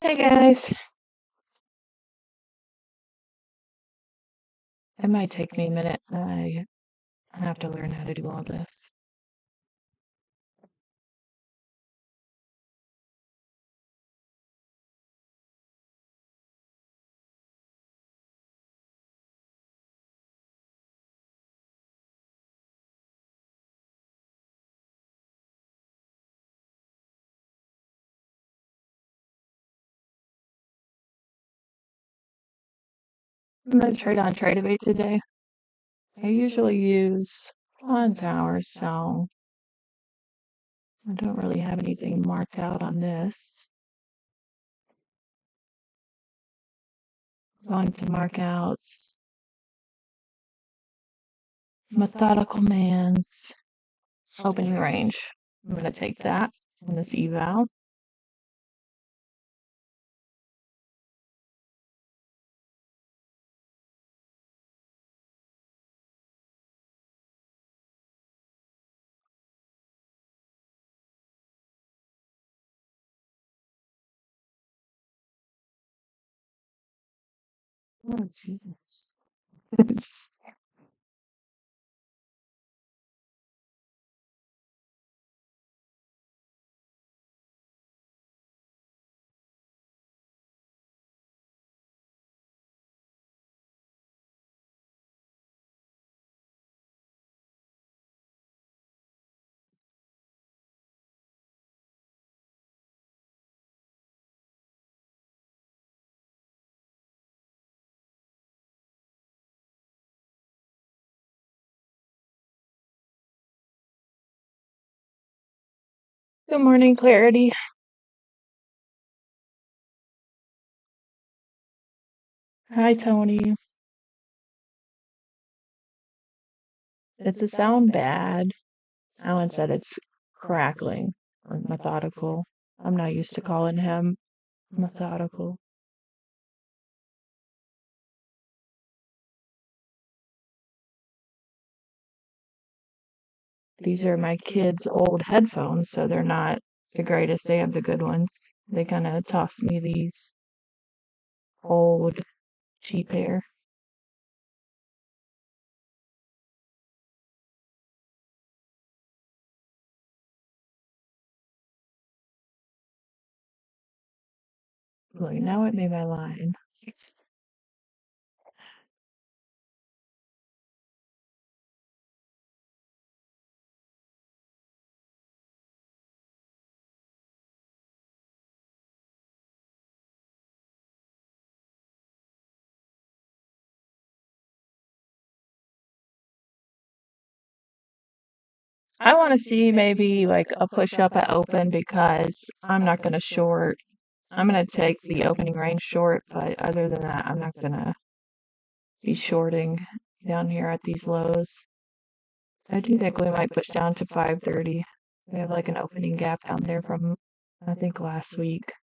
Hey guys, it might take me a minute. I have to learn how to do all this. I'm gonna trade on Tradeovate today. I usually use quant hours, so I don't really have anything marked out on this. I'm going to mark out Methodical Man's opening range. I'm gonna take that on this eval. Oh, jeez. Good morning, Clarity. Hi, Tony. Does it sound bad? Alan said it's crackling or methodical. I'm not used to calling him methodical. These are my kids' old headphones, so they're not the greatest. They have the good ones. They kind of toss me these old, cheap pair. Look, now it made my line. I want to see maybe like a push up at open because I'm not going to short. I'm going to take the opening range short, but other than that, I'm not going to be shorting down here at these lows. I do think we might push down to 530. We have like an opening gap down there from, I think, last week.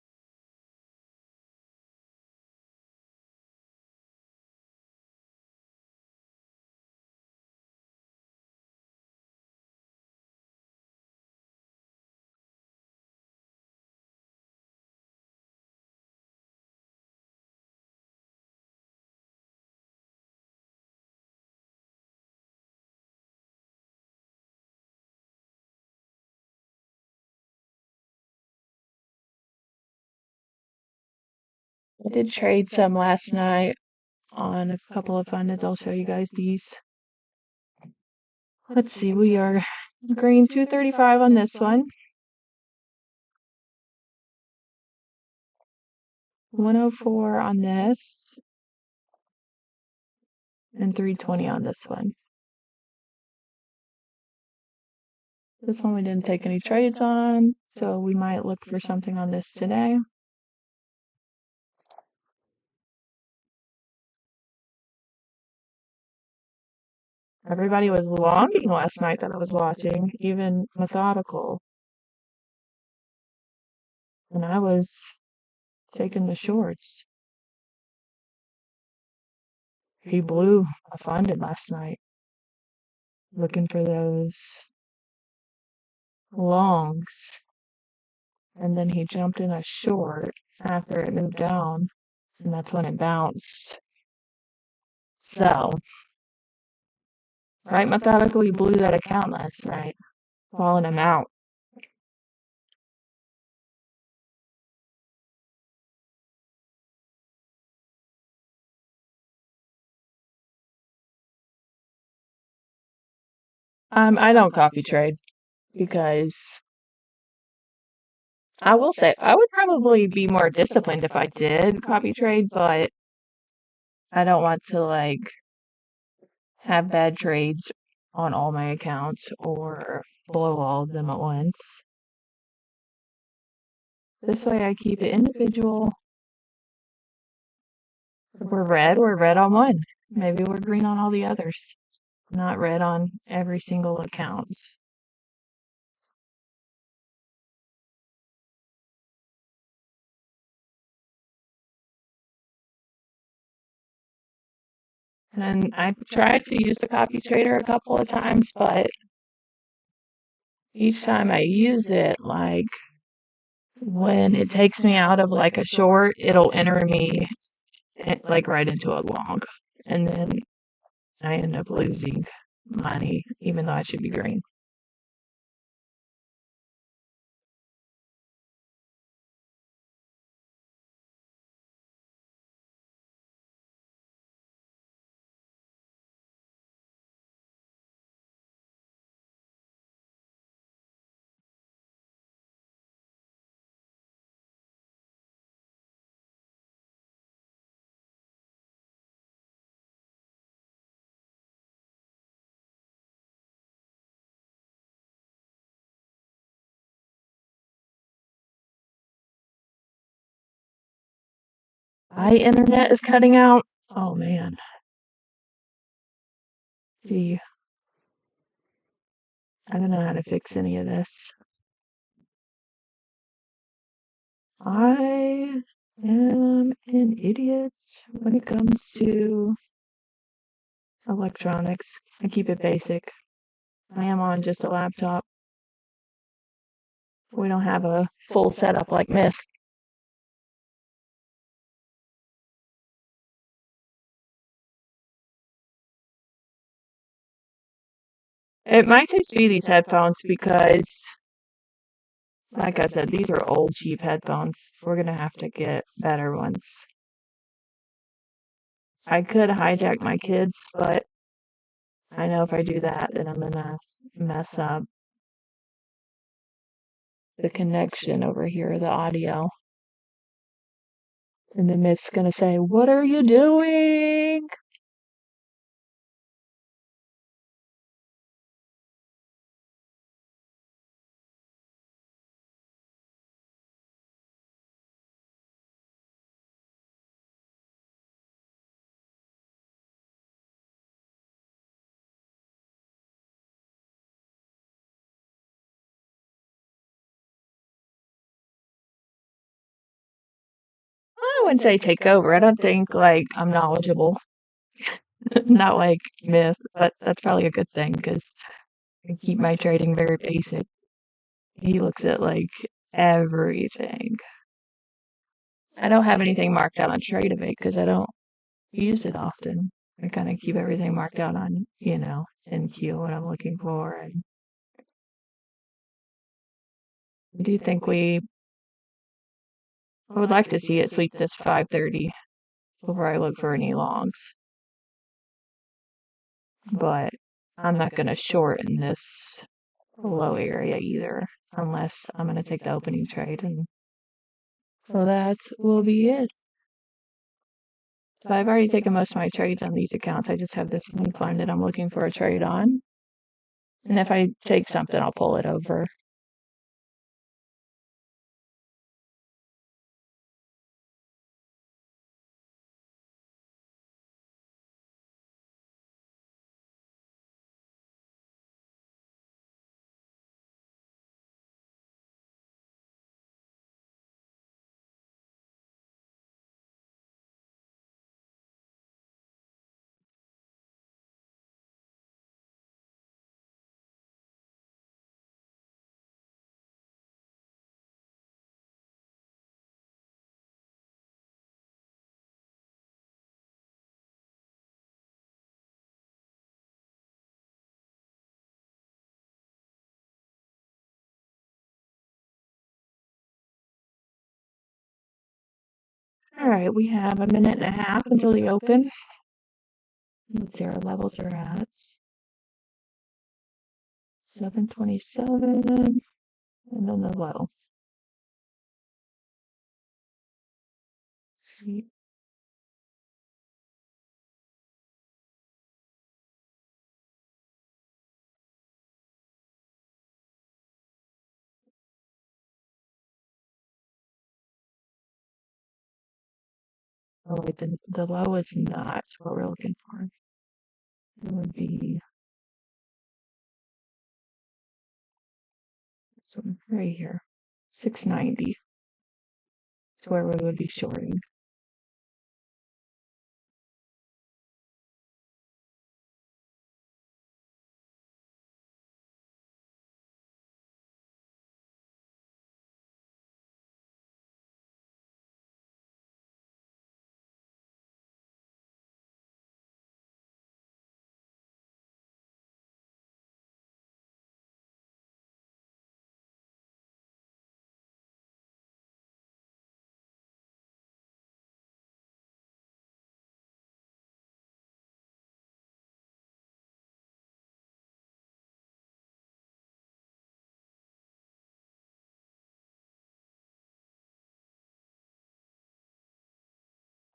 I did trade some last night on a couple of funds. I'll show you guys these. Let's see, we are green 235 on this one. 104 on this. And 320 on this one. This one we didn't take any trades on, so we might look for something on this today. Everybody was longing last night that I was watching, even Methodical. And I was taking the shorts. He blew a funded last night, looking for those longs. And then he jumped in a short after it moved down, and that's when it bounced. So, right methodically blew that account last night, calling him out. I don't copy trade because I will say I would probably be more disciplined if I did copy trade, but I don't want to like have bad trades on all my accounts or blow all of them at once. This way I keep it individual. If we're red on one. Maybe we're green on all the others. Not red on every single account. And I've tried to use the copy trader a couple of times, but each time I use it, like when it takes me out of like a short, it'll enter me like right into a long. And then I end up losing money, even though I should be green. My internet is cutting out. Oh man. See, I don't know how to fix any of this. I am an idiot when it comes to electronics. I keep it basic. I am on just a laptop. We don't have a full setup like Myth. It might just be these headphones because, like I said, these are old, cheap headphones. We're gonna have to get better ones. I could hijack my kids, but I know if I do that, then I'm gonna mess up the connection over here, the audio. And then Myth's gonna say, "What are you doing?" I wouldn't say take over. I don't think like I'm knowledgeable. Not like Myth, but that's probably a good thing because I keep my trading very basic. He looks at like everything. I don't have anything marked out on Tradeovate because I don't use it often. I kind of keep everything marked out on, NQ what I'm looking for. And I do think I would like to see it sweep this 530 before I look for any longs. But I'm not going to short in this low area either, unless I'm going to take the opening trade. And so that will be it. So I've already taken most of my trades on these accounts. I just have this one fund that I'm looking for a trade on. And if I take something, I'll pull it over. All right, we have a minute and a half until the open. Let's see our levels are at 727 and then the low. See. Oh wait, the low is not what we're looking for. It would be this one right here. 690 is where we would be shorting.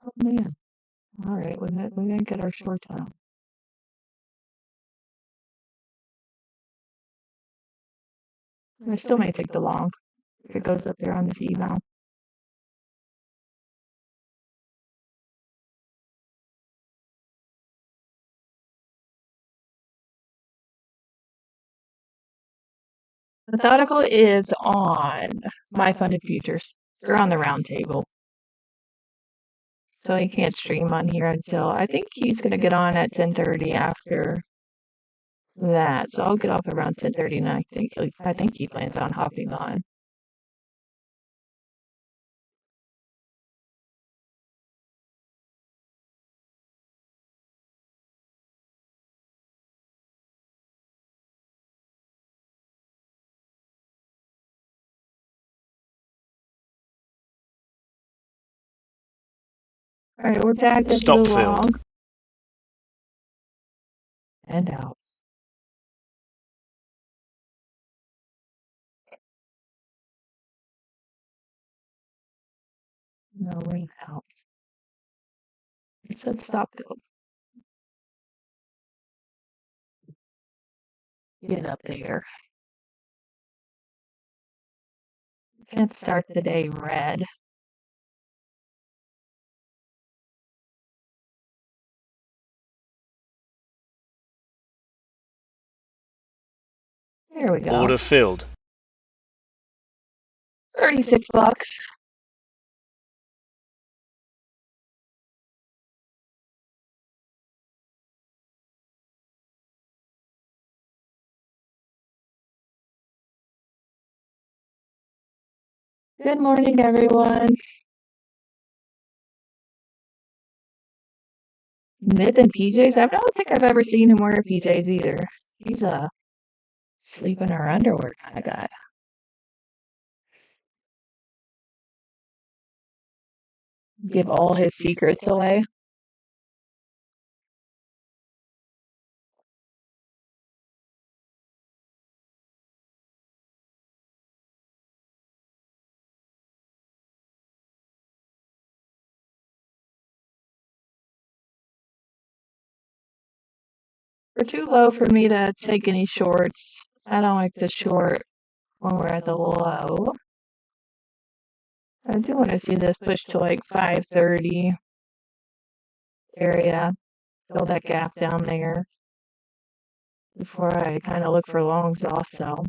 Oh man. All right, we didn't get our short time. I still may take the long if it goes up there on this eval. Methodical is on my funded futures. They're on the round table. So he can't stream on here until I think he's gonna get on at 10:30 after that. So I'll get off around 10:30 and I think he plans on hopping on. All right, we're tagged into Stop the field. long and out. No, we're out. It said stop field. Get up there. Can't start the day red. There we go. Order filled. $36. Good morning, everyone. Myth and PJs. I don't think I've ever seen him wear PJs either. He's a sleep in our underwear kind of guy. Give all his secrets away. We're too low for me to take any shorts. I don't like to short when we're at the low. I do want to see this push to like 530 area. Fill that gap down there before I kind of look for longs also.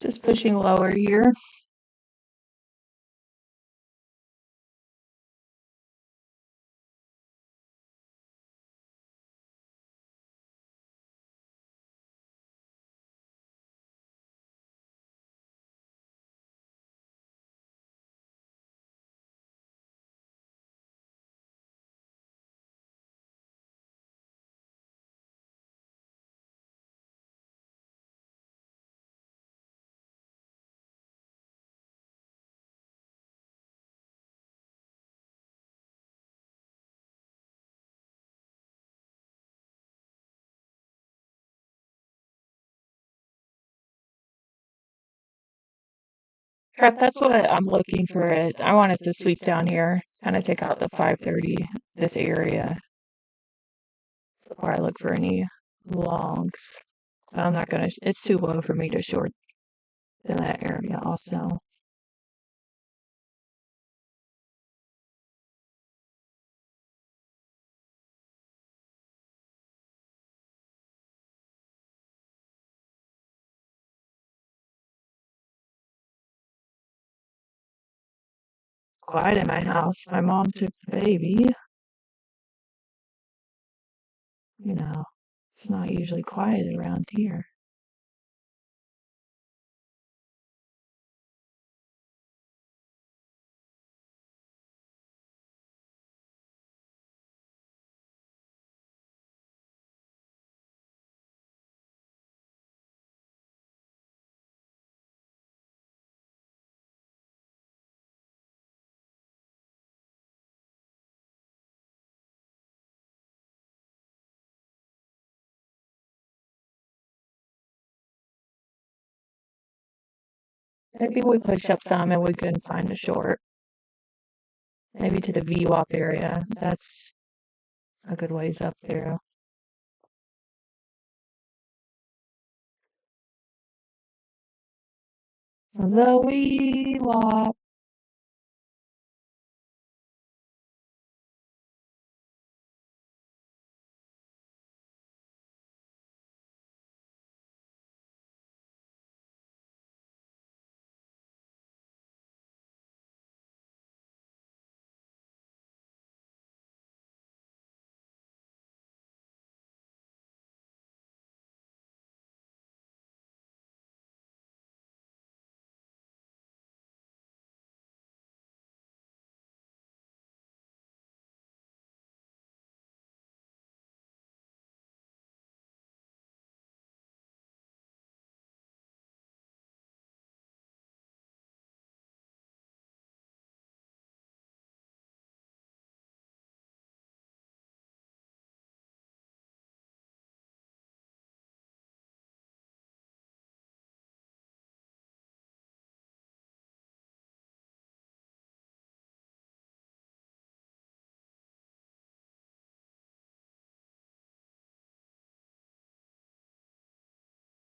Just pushing lower here. Crap, that's what I'm looking for it. I want it to sweep down here, kind of take out the 530, this area, before I look for any longs. I'm not gonna, it's too low for me to short in that area also. Quiet in my house. My mom took the baby. You know, it's not usually quiet around here. Maybe we push up some and we can find a short. Maybe to the VWAP area. That's a good ways up there. The VWAP.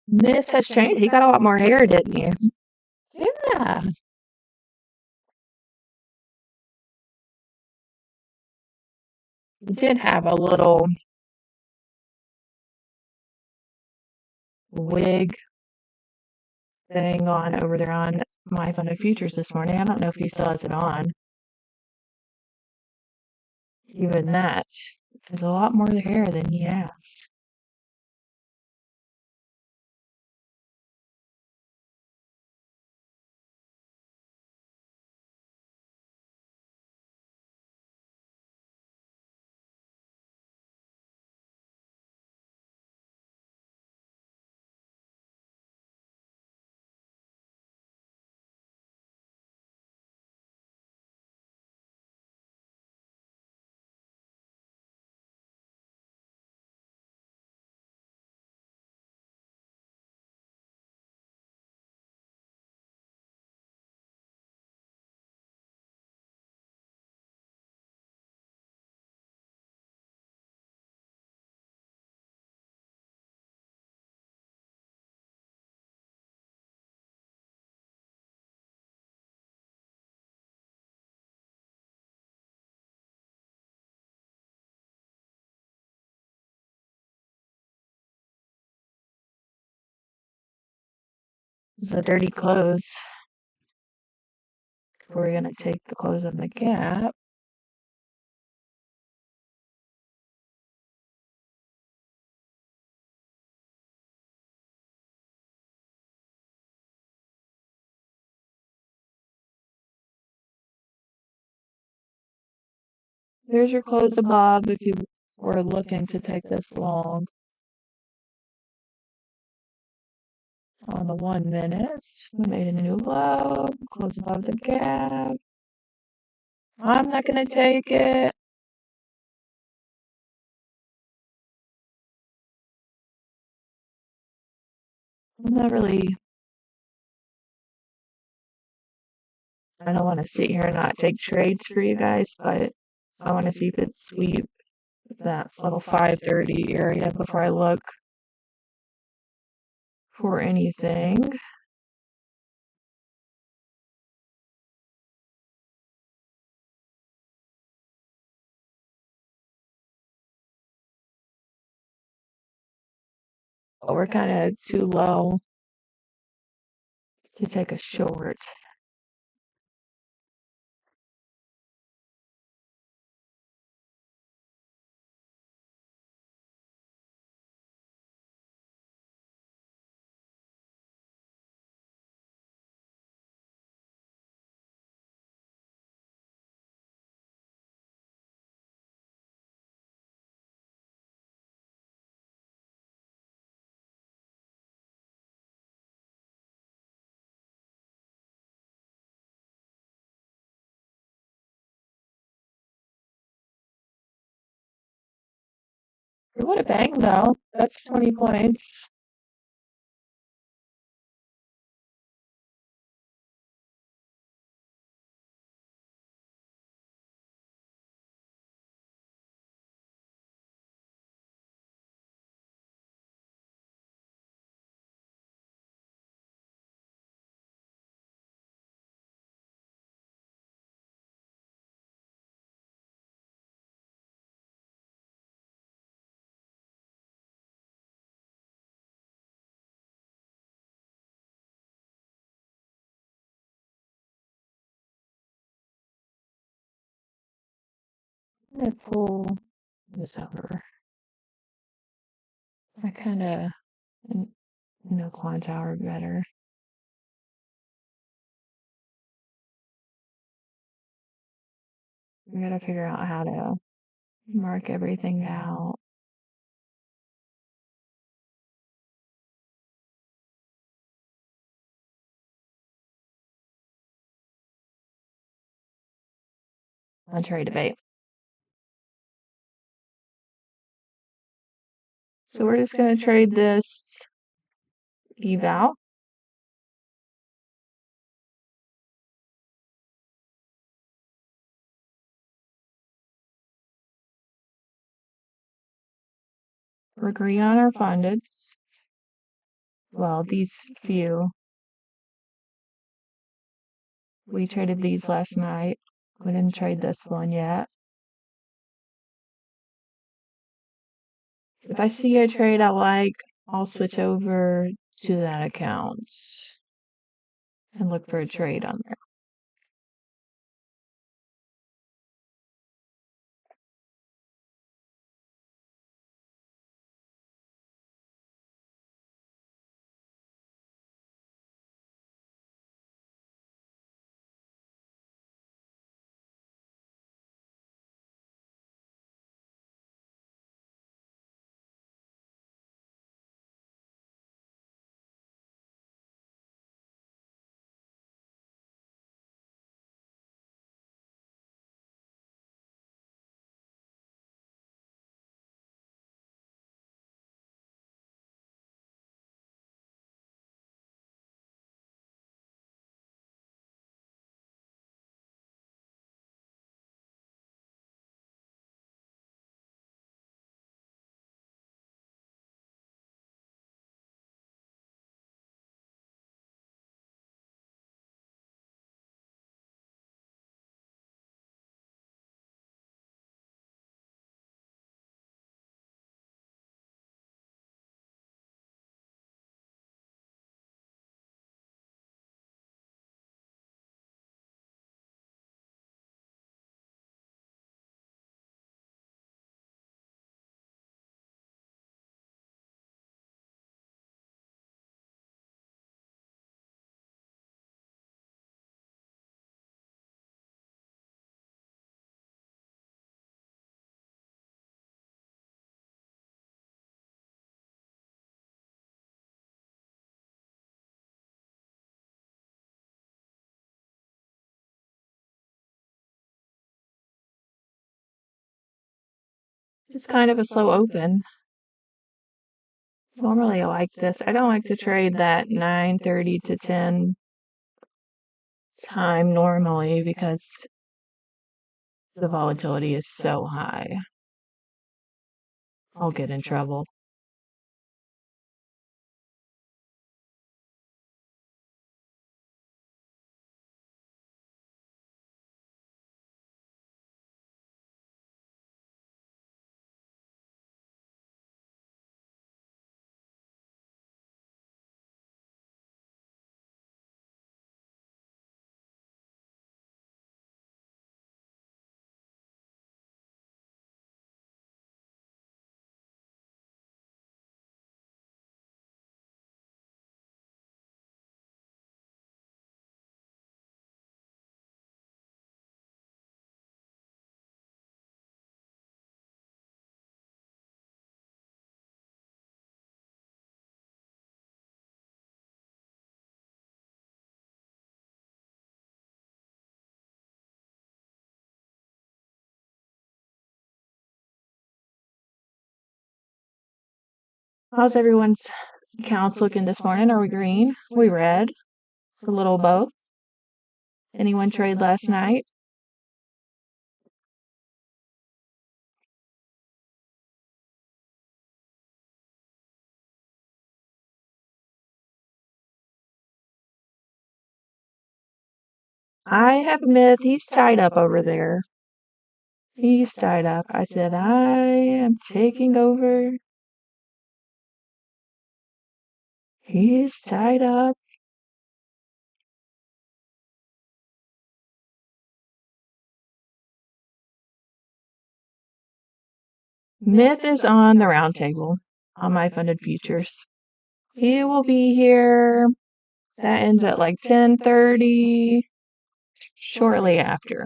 This has changed. He got a lot more hair, didn't he? Yeah. He did have a little wig thing on over there on my Funded Futures this morning. I don't know if he still has it on. Even that is a lot more hair than he has. It's a dirty close. We're gonna take the close on the gap. There's your close above if you were looking to take this long. On the 1 minute, we made a new low, close above the gap. I'm not gonna take it. I'm not really, I don't want to sit here and not take trades for you guys, but I want to see if it's sweep that little 530 area before I look for anything. But we're kind of too low to take a short. What a bang though. That's 20 points. I'm gonna pull this over. I kind of know quant hour better. We gotta figure out how to mark everything out. On trade debate. So we're just gonna trade this eval. We're green on our fundeds. Well, these few. We traded these last night. We didn't trade this one yet. If I see a trade I like, I'll switch over to that account and look for a trade on there. It's kind of a slow open. Normally I like this. I don't like to trade that 9:30 to 10 time normally because the volatility is so high. I'll get in trouble. How's everyone's accounts looking this morning? Are we green? We red? A little both? Anyone trade last night? I have a myth. He's tied up over there. He's tied up. I said, I am taking over. He's tied up. Myth is on the round table on my funded futures. He will be here. That ends at like 10:30, shortly after.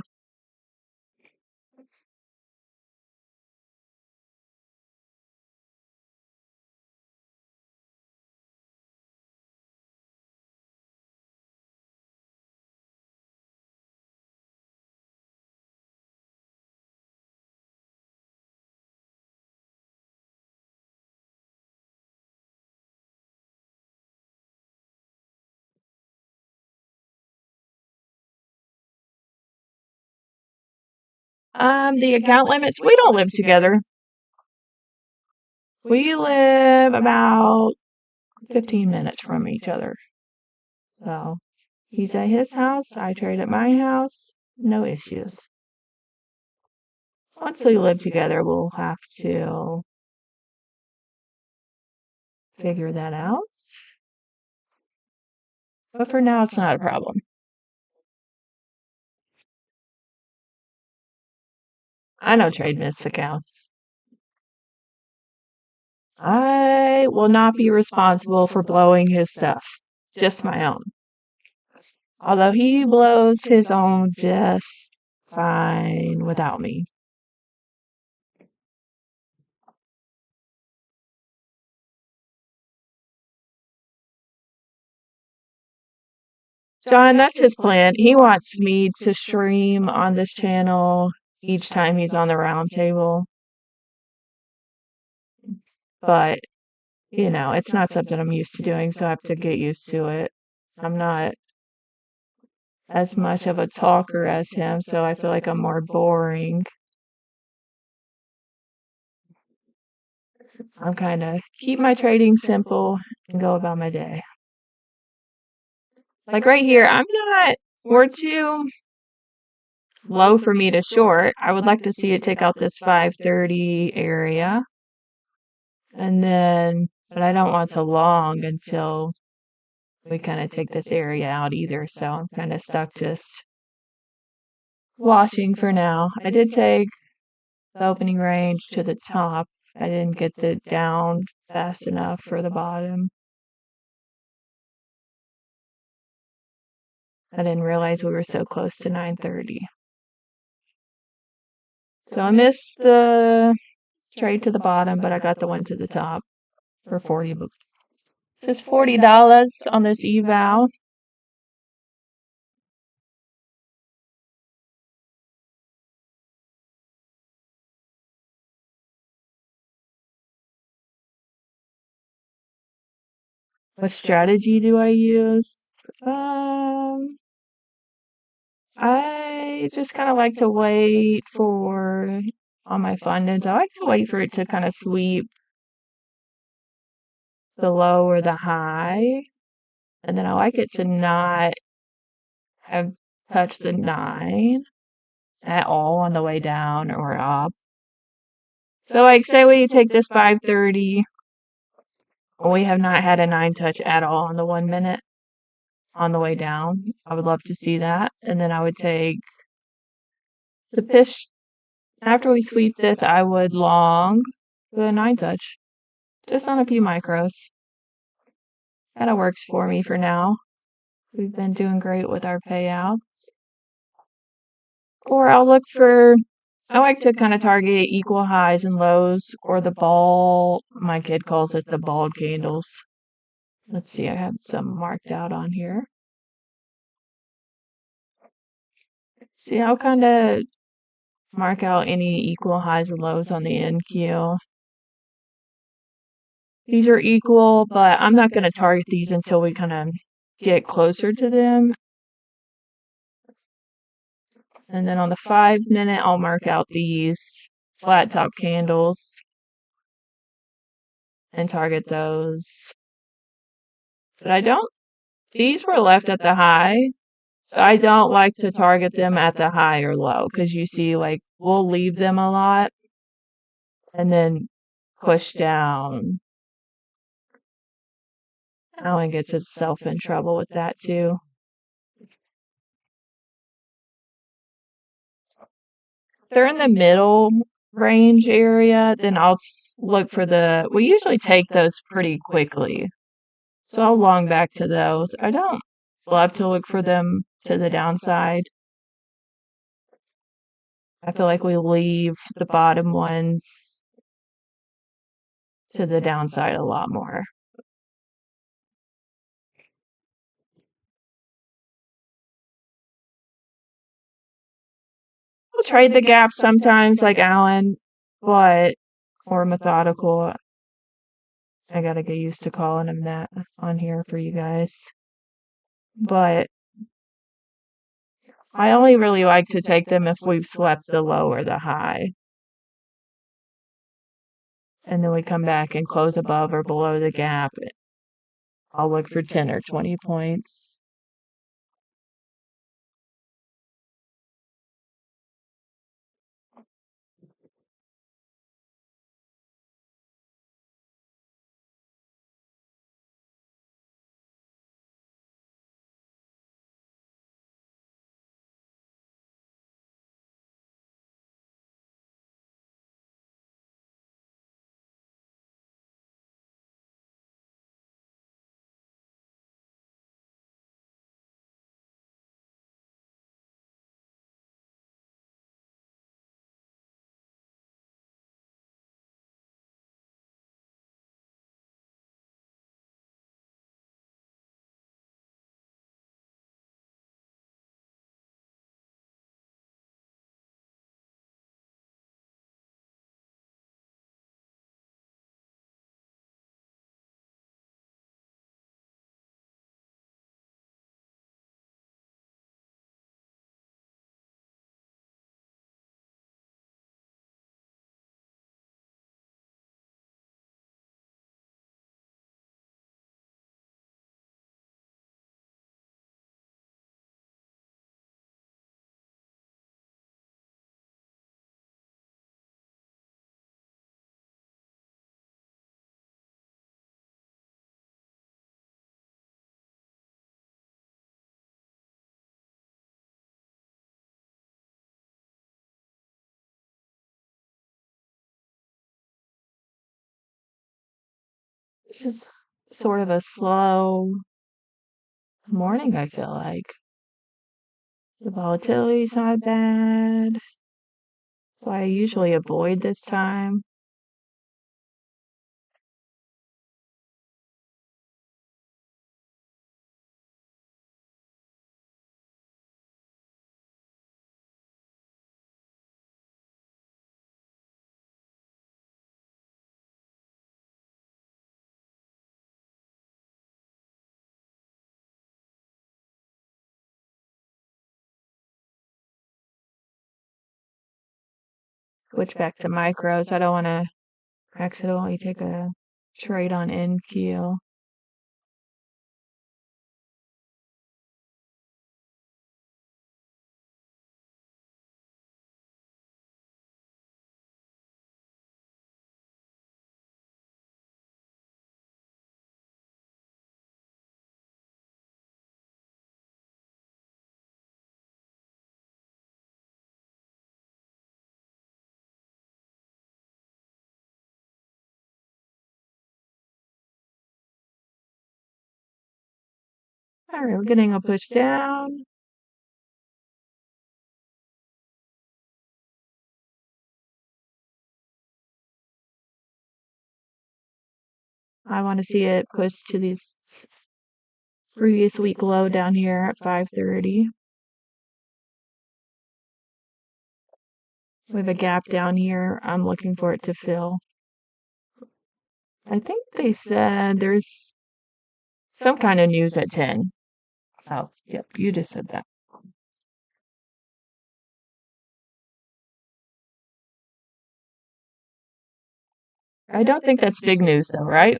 The account limits, we don't live together. We live about 15 minutes from each other. So he's at his house, I trade at my house, no issues. Once we live together, we'll have to figure that out. But for now, it's not a problem. I don't trade myths accounts. I will not be responsible for blowing his stuff, just my own. Although he blows his own just fine without me. John, that's his plan. He wants me to stream on this channel each time he's on the round table. But, it's not something I'm used to doing, so I have to get used to it. I'm not as much of a talker as him, so I feel like I'm more boring. I'm kind of keep my trading simple and go about my day. Like right here, we're too low for me to short. I would like to see it take out this 530 area. And then, but I don't want to long until we kind of take this area out either. So I'm kind of stuck just watching for now. I did take the opening range to the top. I didn't get it down fast enough for the bottom. I didn't realize we were so close to 9:30. So I missed the trade to the bottom, but I got the one to the top for 40 bucks. Just $40 on this eval. What strategy do I use? I just kind of like to wait for on my fundings. I like to wait for it to kind of sweep the low or the high, and then I like it to not have touched the 9 at all on the way down or up. So like say we take this 530, we have not had a 9 touch at all on the 1 minute on the way down. I would love to see that. And then I would take the pitch after we sweep this, I would long the 9 touch. Just on a few micros. Kinda works for me for now. We've been doing great with our payouts. Or I'll look for I like to kind of target equal highs and lows or the ball. My kid calls it the ball candles. Let's see, I have some marked out on here. See, I'll kind of mark out any equal highs and lows on the NQ. These are equal, but I'm not going to target these until we kind of get closer to them. And then on the 5 minute, I'll mark out these flat top candles and target those. But these were left at the high, so I don't like to target them at the high or low because you see, like, we'll leave them a lot and then push down. Alan gets itself in trouble with that too. If they're in the middle range area, then I'll look for we usually take those pretty quickly. So I'll long back to those. I don't love to look for them to the downside. I feel like we leave the bottom ones to the downside a lot more. We'll trade the gap sometimes like Alan, but or methodical. I gotta get used to calling him that on here for you guys. But I only really like to take them if we've swept the low or the high. And then we come back and close above or below the gap. I'll look for 10 or 20 points. This is sort of a slow morning, I feel like. The volatility's not bad. So I usually avoid this time. switch back to micros. I don't want to accidentally take a trade on NQ. All right, we're getting a push down. I want to see it push to this previous week low down here at 530. We have a gap down here. I'm looking for it to fill. I think they said there's some kind of news at 10. Oh, yep, you just said that. I don't think that's big news though, right?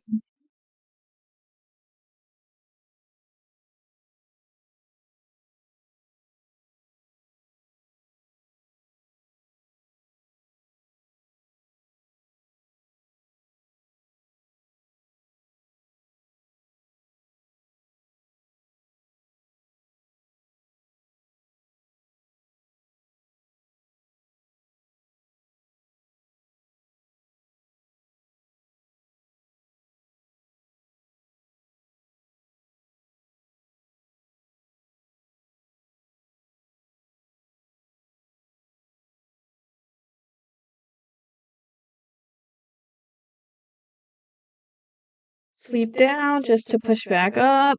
Sweep down just to push back up.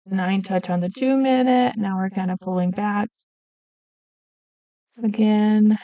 Nine touch on the 2-minute. Now we're kind of pulling back again.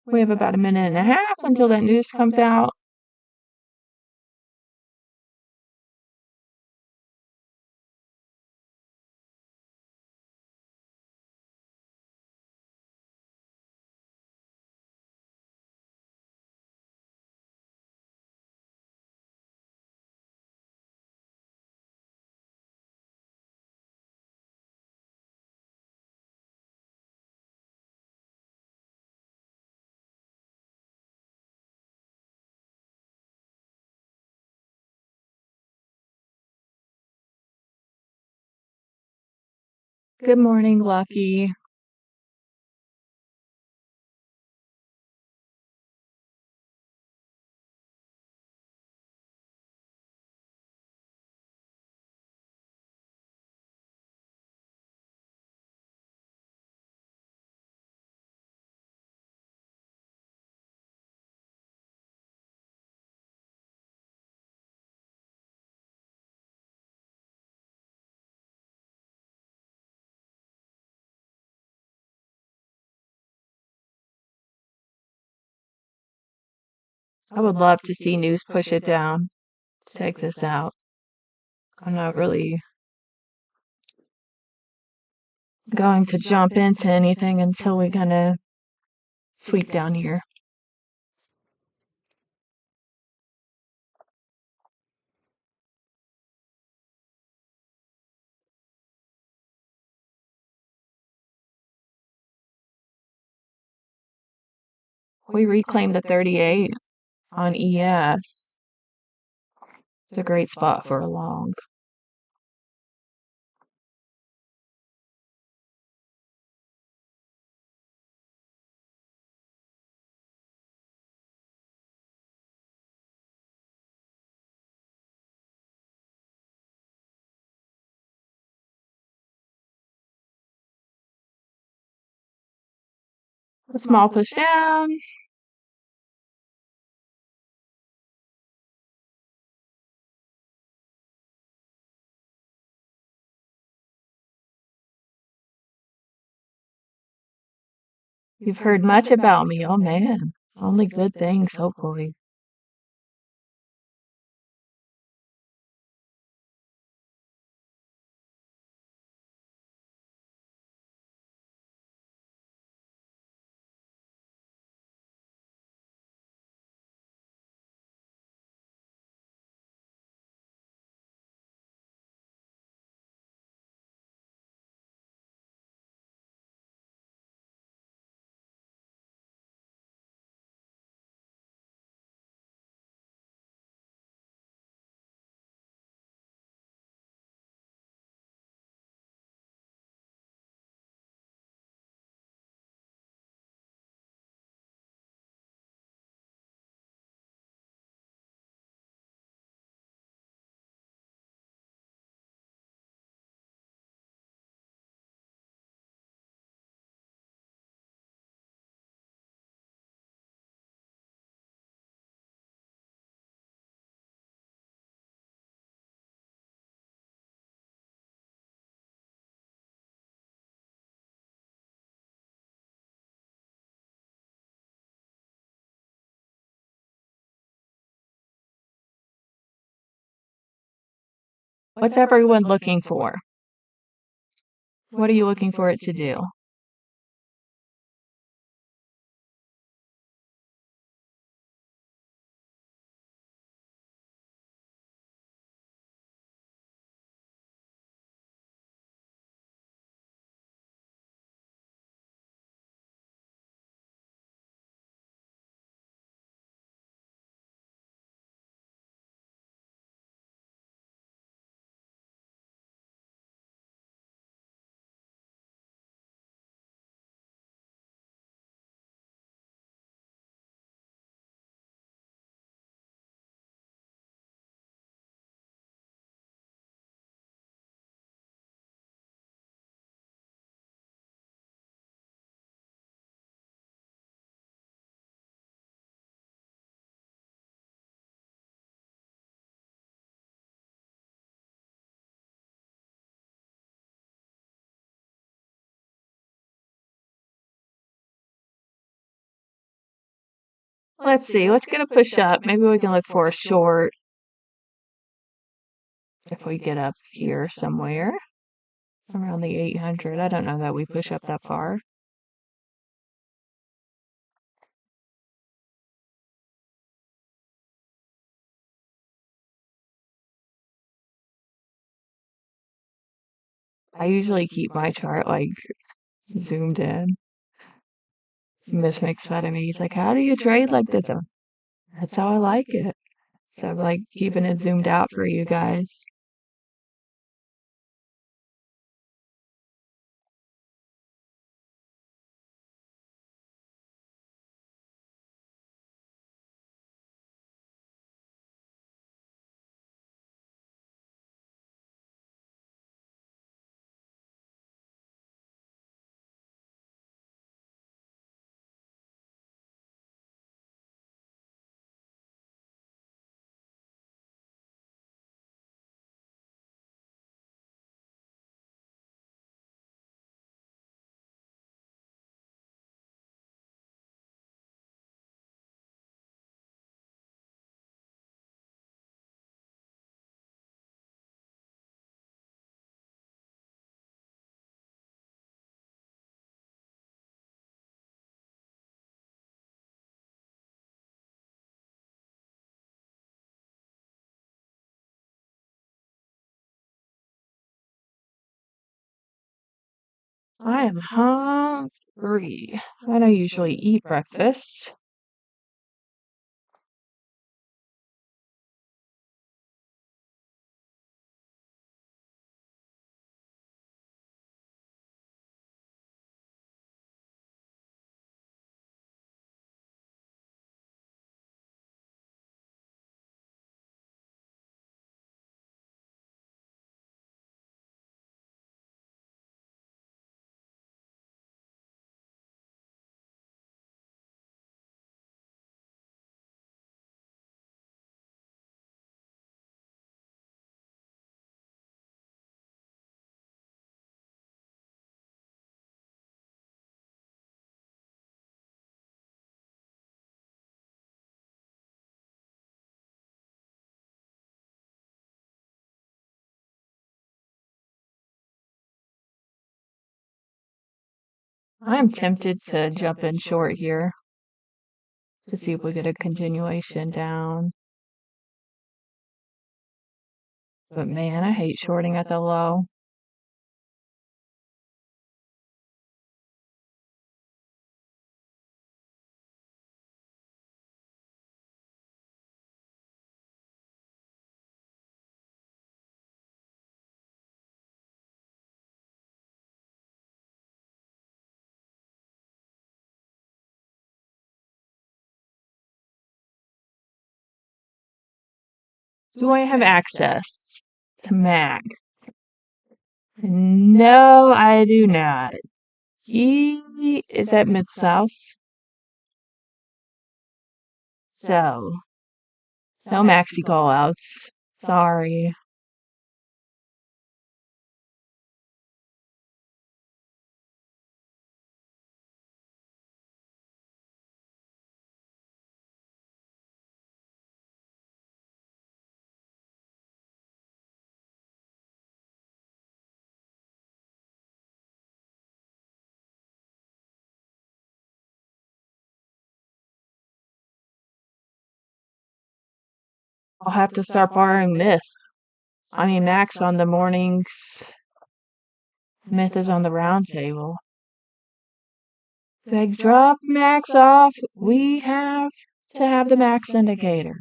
We have about a minute and a half until that news comes out. Good morning, Lucky. I would love to see news push it down. Take this out. I'm not really going to jump into anything until we kind of sweep down here. We reclaimed the 38 on ES. It's a great spot for a long. A small push down. You've heard much about me. Oh man. Only good things, hopefully. What's everyone looking for? What are you looking for it to do? Let's see. Let's get a push up. Maybe we can look for a short if we get up here somewhere around the 800. I don't know that we push up that far. I usually keep my chart like zoomed in. Miss makes fun of me. He's like, "How do you trade like this?" That's how I like it. So I'm like keeping it zoomed out for you guys. I am hungry. I don't usually eat breakfast. I'm tempted to jump in short here to see if we get a continuation down. But man, I hate shorting at the low. Do I have access to Mac? No, I do not. He is at Mid-South. So, no maxi callouts. Sorry. I'll have to start borrowing Max on the mornings. Myth is on the round table. If I drop Max off, we have to have the Max indicator.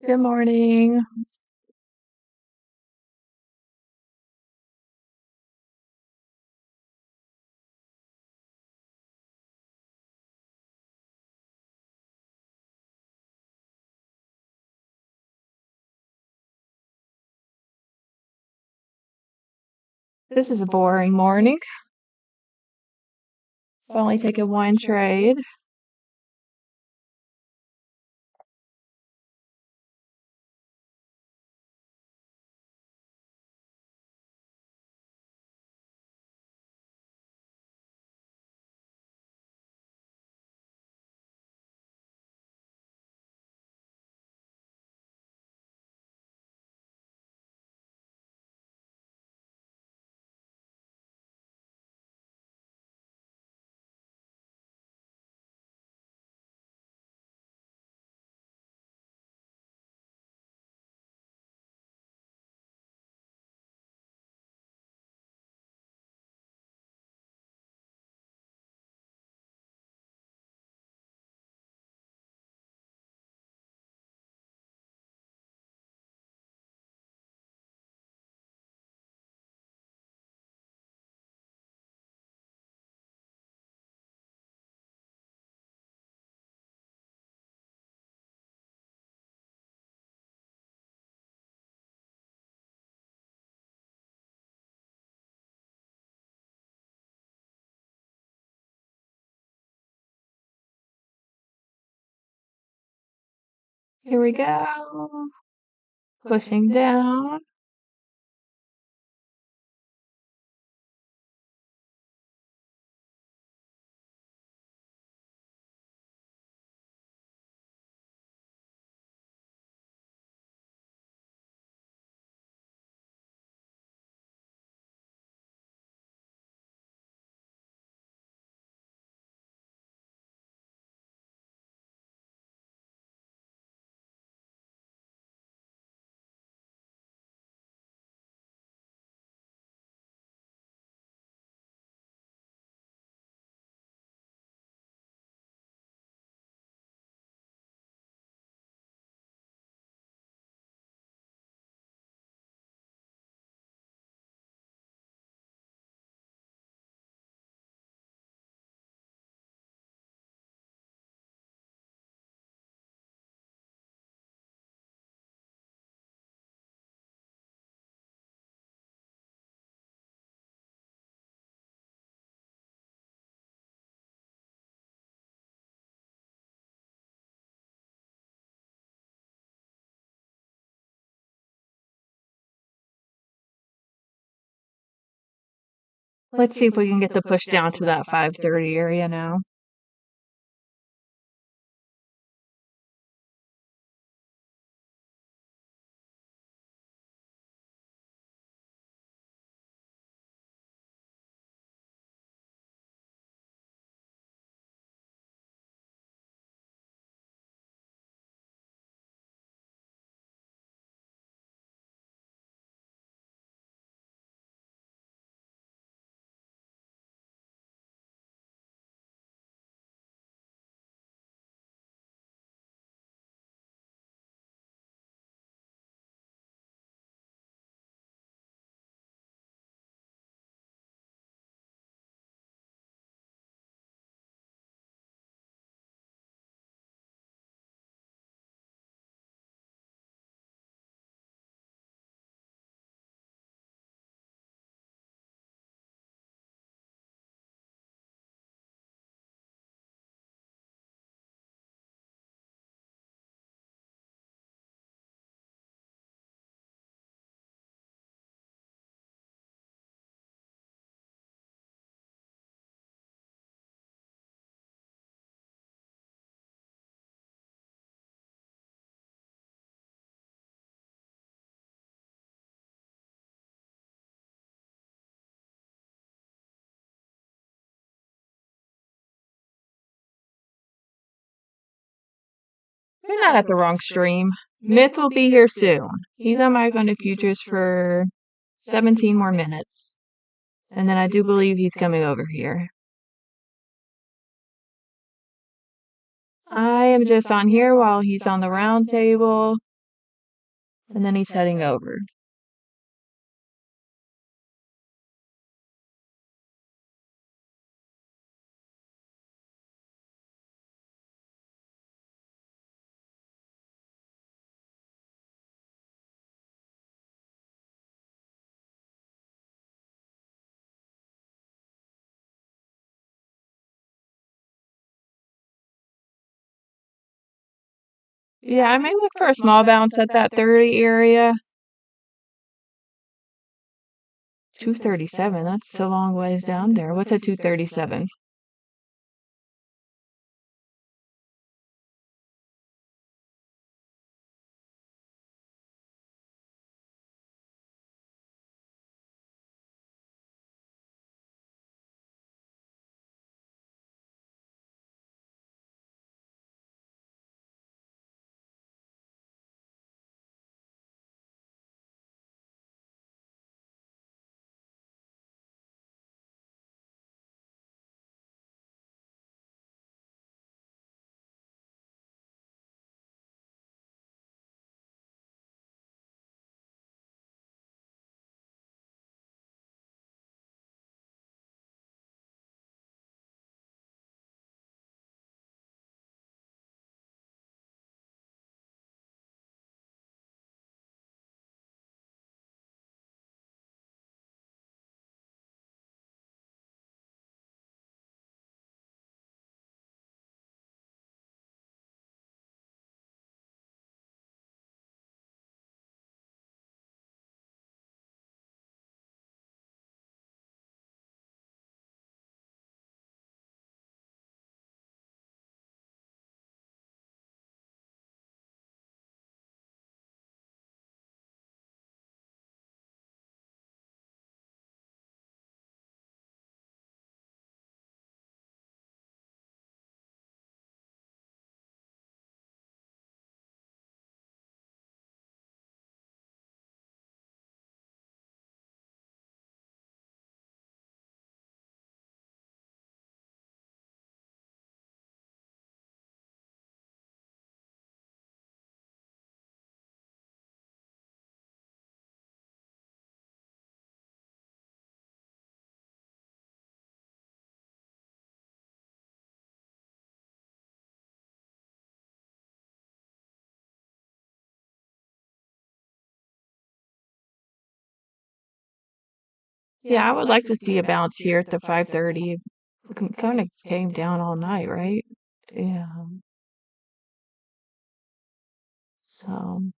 Good morning. This is a boring morning. I've only taken one trade. Here we go. Pushing down. Let's see if we can get the push down to that 530 area now. You're not at the wrong stream. Myth will be here soon. He's on my going to futures for 17 more minutes. And then I do believe he's coming over here. I am just on here while he's on the round table. And then he's heading over. Yeah, I may look for a small bounce at that 30 area. 237, that's a long ways down there. What's a 237? Yeah, I would like to see a bounce here at the 5:30. Kind of came down all night, right? Yeah. So,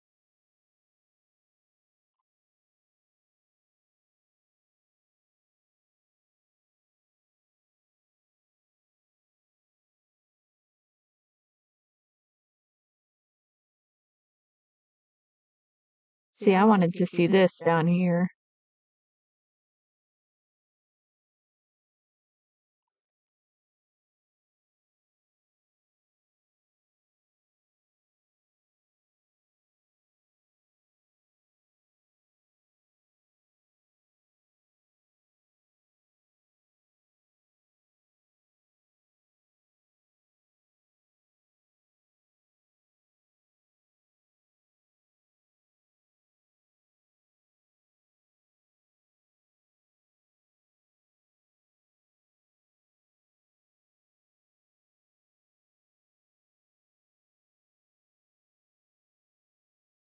see, I wanted to see this down here.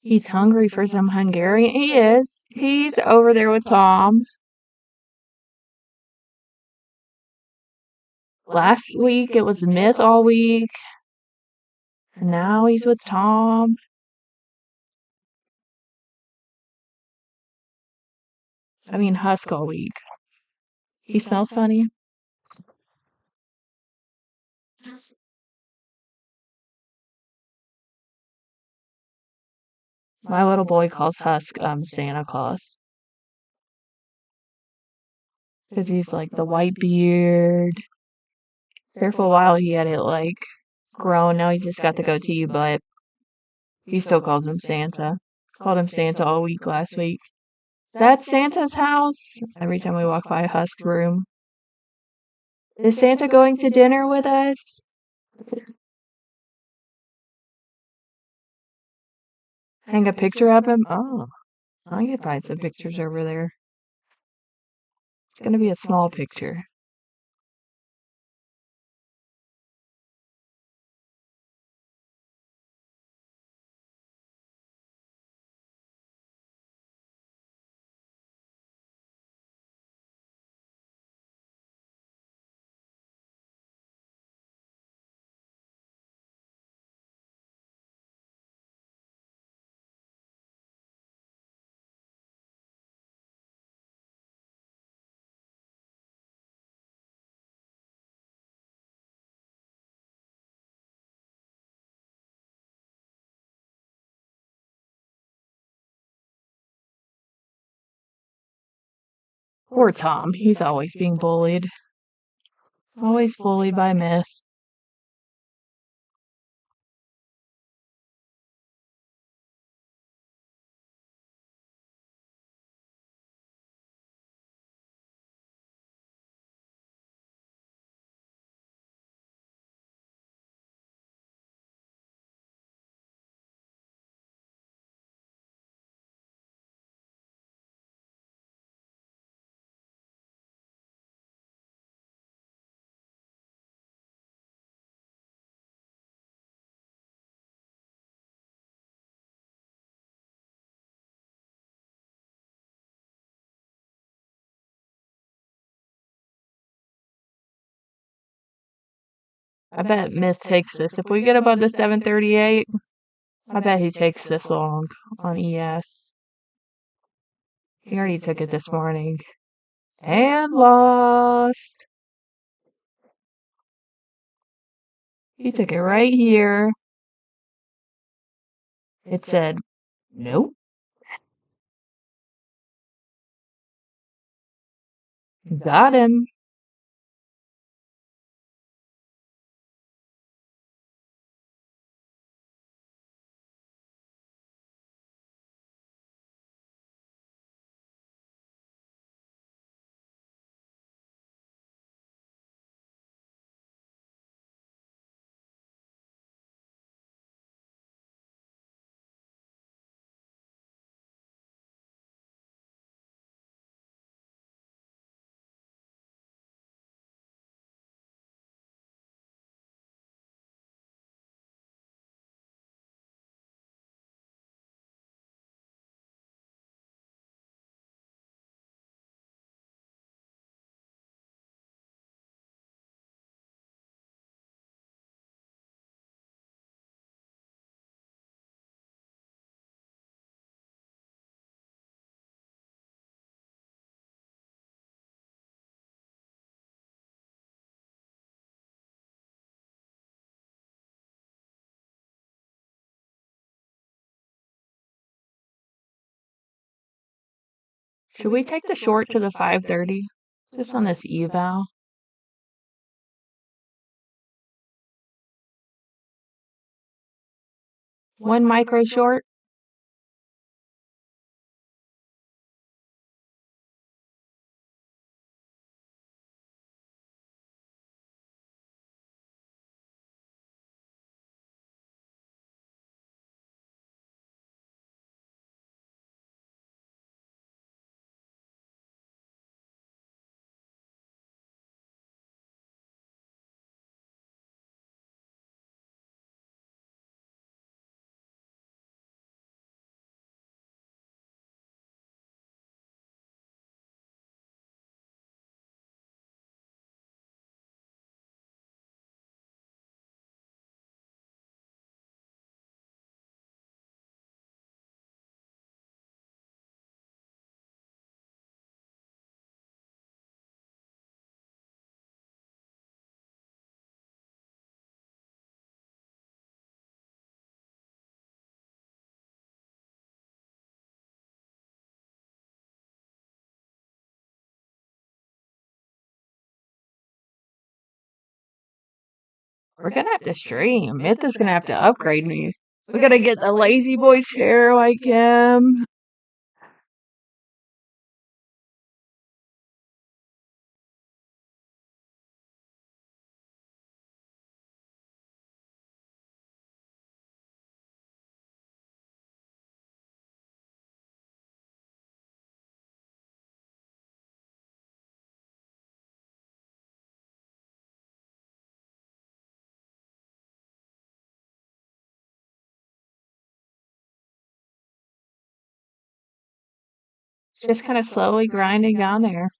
He's hungry for some Hungarian. He is. He's over there with Tom. Last week it was Myth all week. And now he's with Tom. I mean, Husk all week. He smells funny. My little boy calls Husk Santa Claus because he's like the white beard. There for a while he had it like grown. Now he's just got the goatee, but he still calls him Santa. Called him Santa all week last week. That's Santa's house. Every time we walk by Husk's room. Is Santa going to dinner with us? Hang a picture of him? Oh, I can find some pictures over there. It's going to be a small picture. Poor Tom. He's always being bullied. Always bullied by Myth. I bet Myth takes this. If we get above the 738, I bet he takes this long on ES. He already took it this morning. And lost. He took it right here. It said, nope. Got him. Should we take the short to the 530? Just on this eval. One micro short. We're gonna have to stream. Myth is gonna have to upgrade me. We gotta get the lazy boy chair like him. Just kind of slowly grinding down there.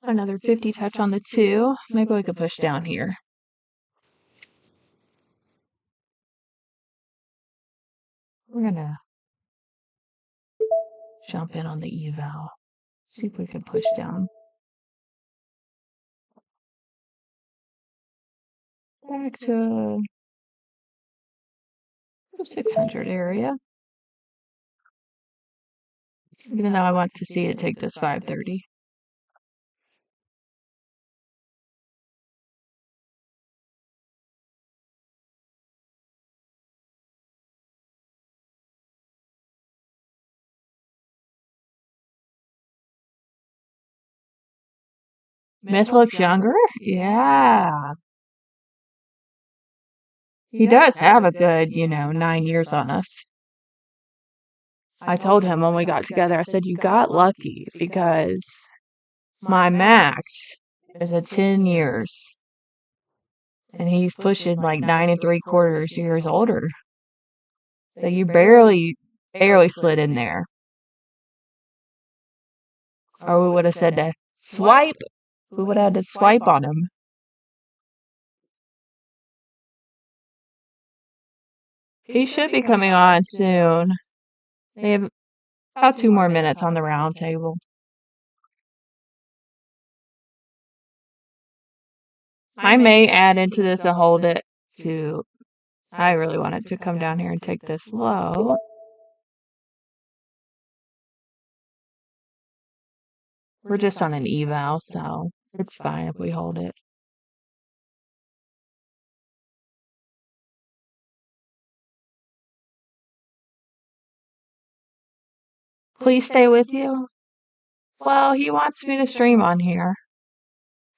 Another 50 touch on the 2. Maybe we could push down here. We're gonna jump in on the eval. See if we can push down. Back to the 600 area. Even though I want to see it take this 530. Myth looks younger? Yeah. He does have a good, 9 years on us. I told him when we got together, I said, you got lucky because my max is at 10 years. And he's pushing like 9 3/4 years older. So you barely slid in there. Or we would have said to swipe. We would have had to swipe on him. He should be coming on soon. They have about 2 more minutes on the round table. I may add into this and hold it to, I really want it to come down here and take this low. We're just on an eval, so it's fine if we hold it. Please stay with you. Well, he wants me to stream on here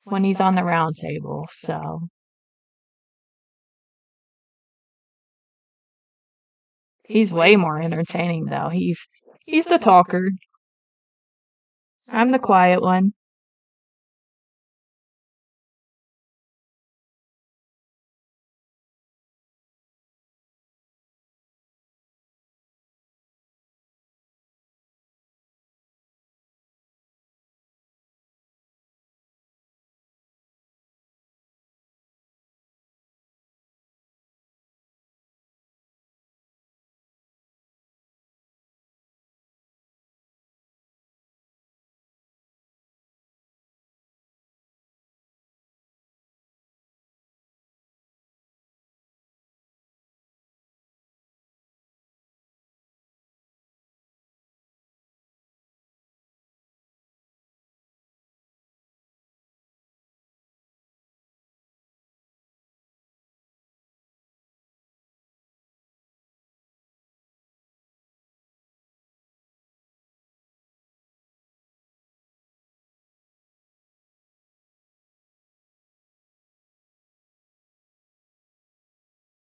when he's on the round table, so he's way more entertaining though. He's the talker. I'm the quiet one.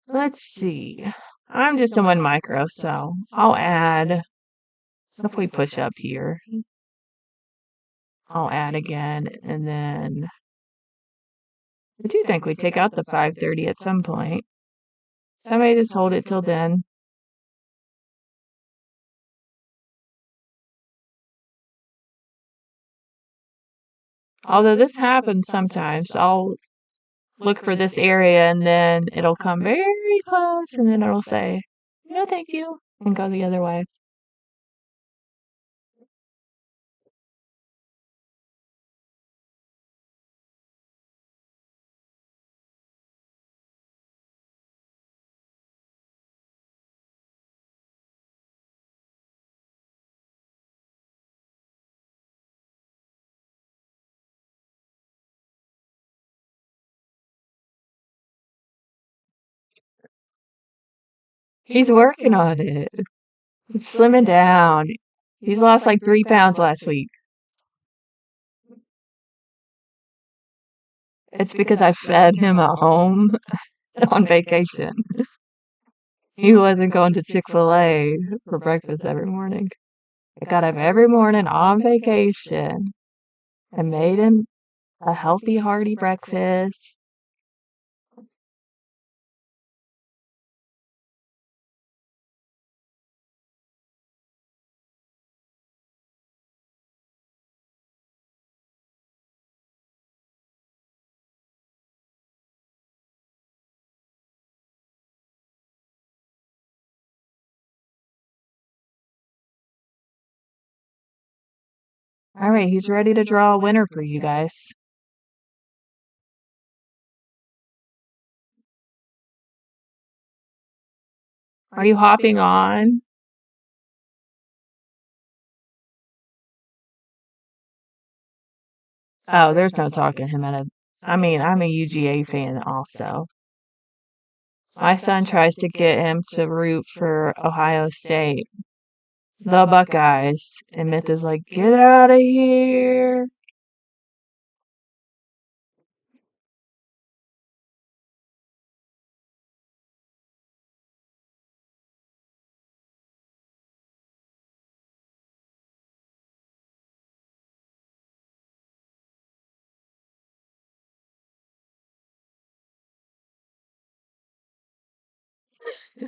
Let's see. I'm just in one micro, so I'll add, if we push up here, I'll add again, and then I do think we take out the 530 at some point. So I may just hold it till then. Although this happens sometimes, I'll look for this area and then it'll come very close and then it'll say, no, thank you, and go the other way. He's working on it. He's slimming down. He's lost like 3 pounds last week. It's because I fed him at home on vacation. He wasn't going to Chick-fil-A for breakfast every morning. I got up every morning on vacation and made him a healthy, hearty breakfast. All right, he's ready to draw a winner for you guys. Are you hopping on? Oh, there's no talking him out of. I mean, I'm a UGA fan also. My son tries to get him to root for Ohio State, the Buckeyes, and Myth is like, get out of here.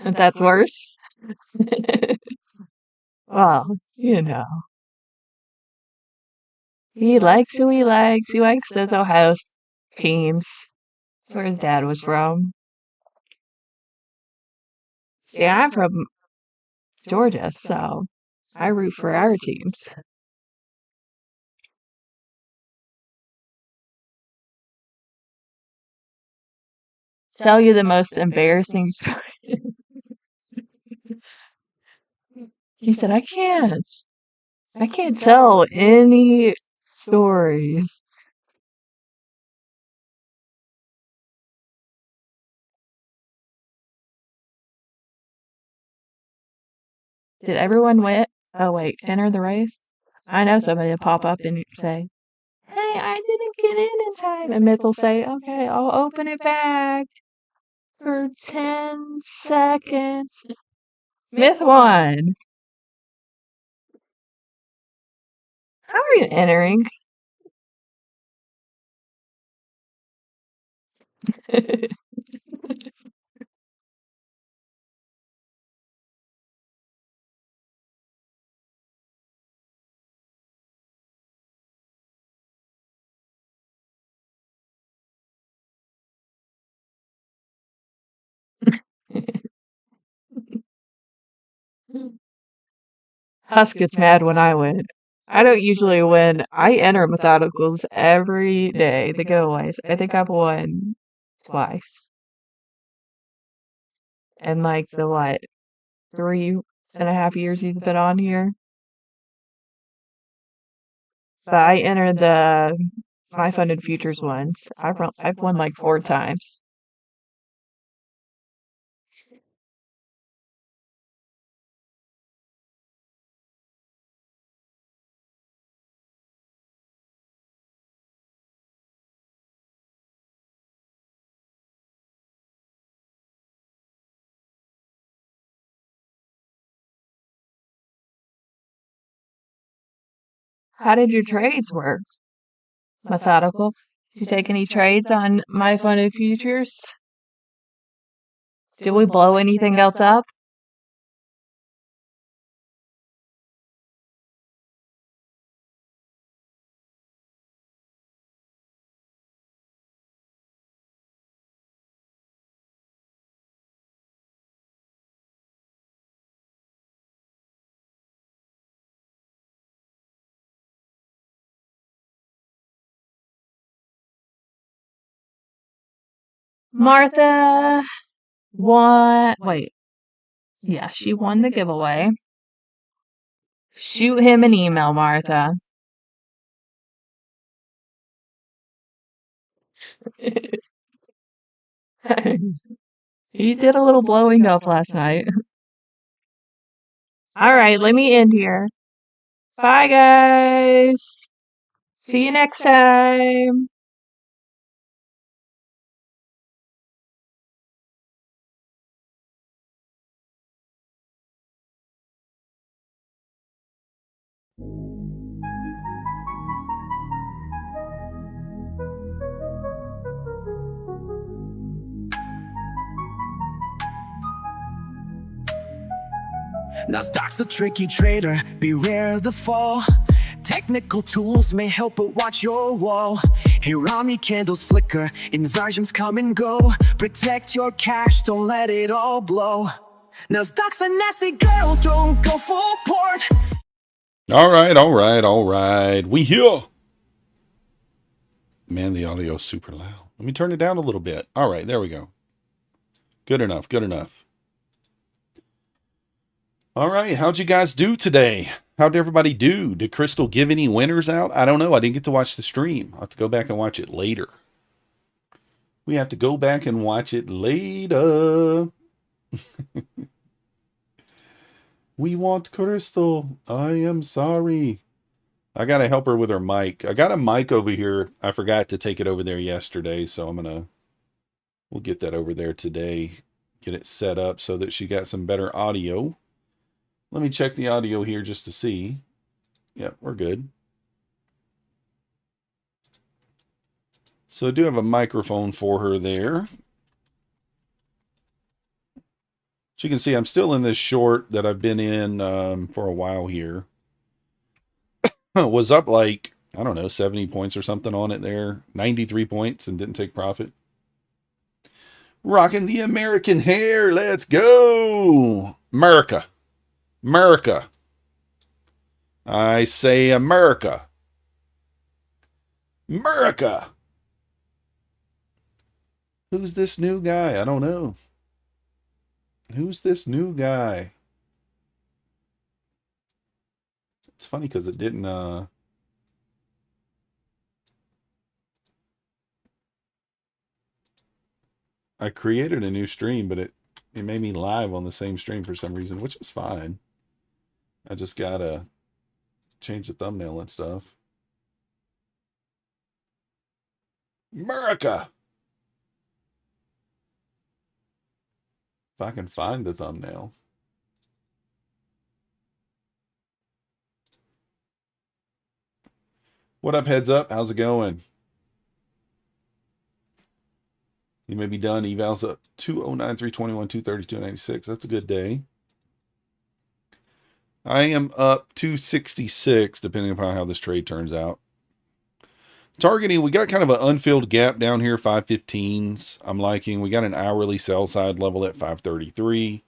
That's worse. Well, you know, he likes who he likes. He likes those Ohio teams. That's where his dad was from. See, I'm from Georgia, so I root for our teams. Tell you the most embarrassing story. He said, I can't tell any story. Did everyone win? Oh, wait, enter the race? I know somebody will pop up and say, hey, I didn't get in time. And Myth will say, okay, I'll open it back for 10 seconds. Myth won. How are you entering? Husk gets mad when I win. I don't usually win. I enter methodicals every day, the giveaways. I think I've won twice. And like the what, 3.5 years he's been on here. But I entered the My Funded Futures ones. I've won like 4 times. How did your trades work? Methodical. Did you take any trades on My Funded Futures? Did we blow anything else up? Martha won. Wait. Yeah, she won the giveaway. Shoot him an email, Martha. He did a little blowing up last night. All right, let me end here. Bye, guys. See you next time. Nasdaq's a tricky trader, beware the fall. Technical tools may help, but watch your wall. Hirami candles flicker, inversions come and go. Protect your cash, don't let it all blow. Nasdaq's a nasty girl, don't go full port. All right, all right, all right. We here. Man, the audio's super loud. Let me turn it down a little bit. All right, there we go. Good enough, good enough. All right, how'd you guys do today? How'd everybody do? Did Crystal give any winners out? I don't know. I didn't get to watch the stream. I'll have to go back and watch it later. We have to go back and watch it later. We want Crystal. I am sorry. I got to help her with her mic. I got a mic over here. I forgot to take it over there yesterday, so we'll get that over there today. Get it set up so that she got some better audio. Let me check the audio here just to see. Yep, we're good. So I do have a microphone for her there. So you can see I'm still in this short that I've been in for a while here. Was up like, I don't know, 70 points or something on it there. 93 points and didn't take profit. Rocking the American hair. Let's go. America. America. I say America. America. Who's this new guy? I don't know. Who's this new guy? It's funny because it didn't I created a new stream, but it made me live on the same stream for some reason, which is fine. I just gotta change the thumbnail and stuff. America. If I can find the thumbnail. What up, heads up? How's it going? You may be done. Eval's up 209, 321, 232, 96. That's a good day. I am up 266, depending upon how this trade turns out. Targeting, we got kind of an unfilled gap down here, 515s. I'm liking. We got an hourly sell side level at 533.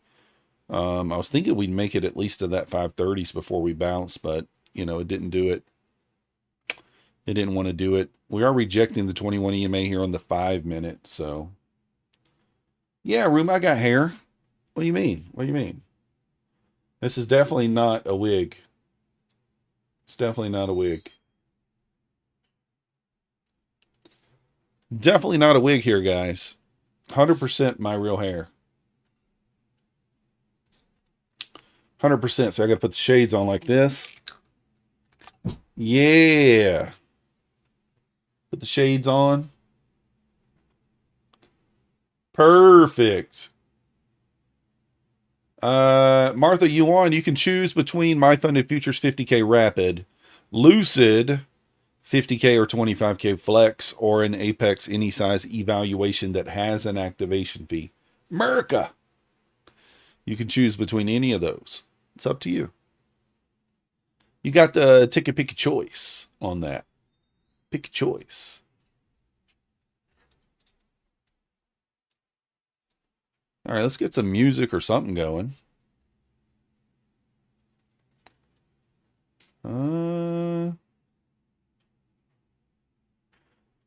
I was thinking we'd make it at least to that 530s before we bounce, but, you know, it didn't do it. It didn't want to do it. We are rejecting the 21 EMA here on the 5 minute, so. Yeah, Room, I got hair. What do you mean? What do you mean? This is definitely not a wig. It's definitely not a wig. Definitely not a wig here, guys. 100% my real hair. 100%. So I got to put the shades on like this. Yeah. Put the shades on. Perfect. Martha, you won. You can choose between My Funded Futures 50K Rapid, Lucid 50K or 25K Flex, or an Apex any size evaluation that has an activation fee. America. You can choose between any of those. It's up to you. You got the pick a choice on that. Pick a choice. All right, let's get some music or something going.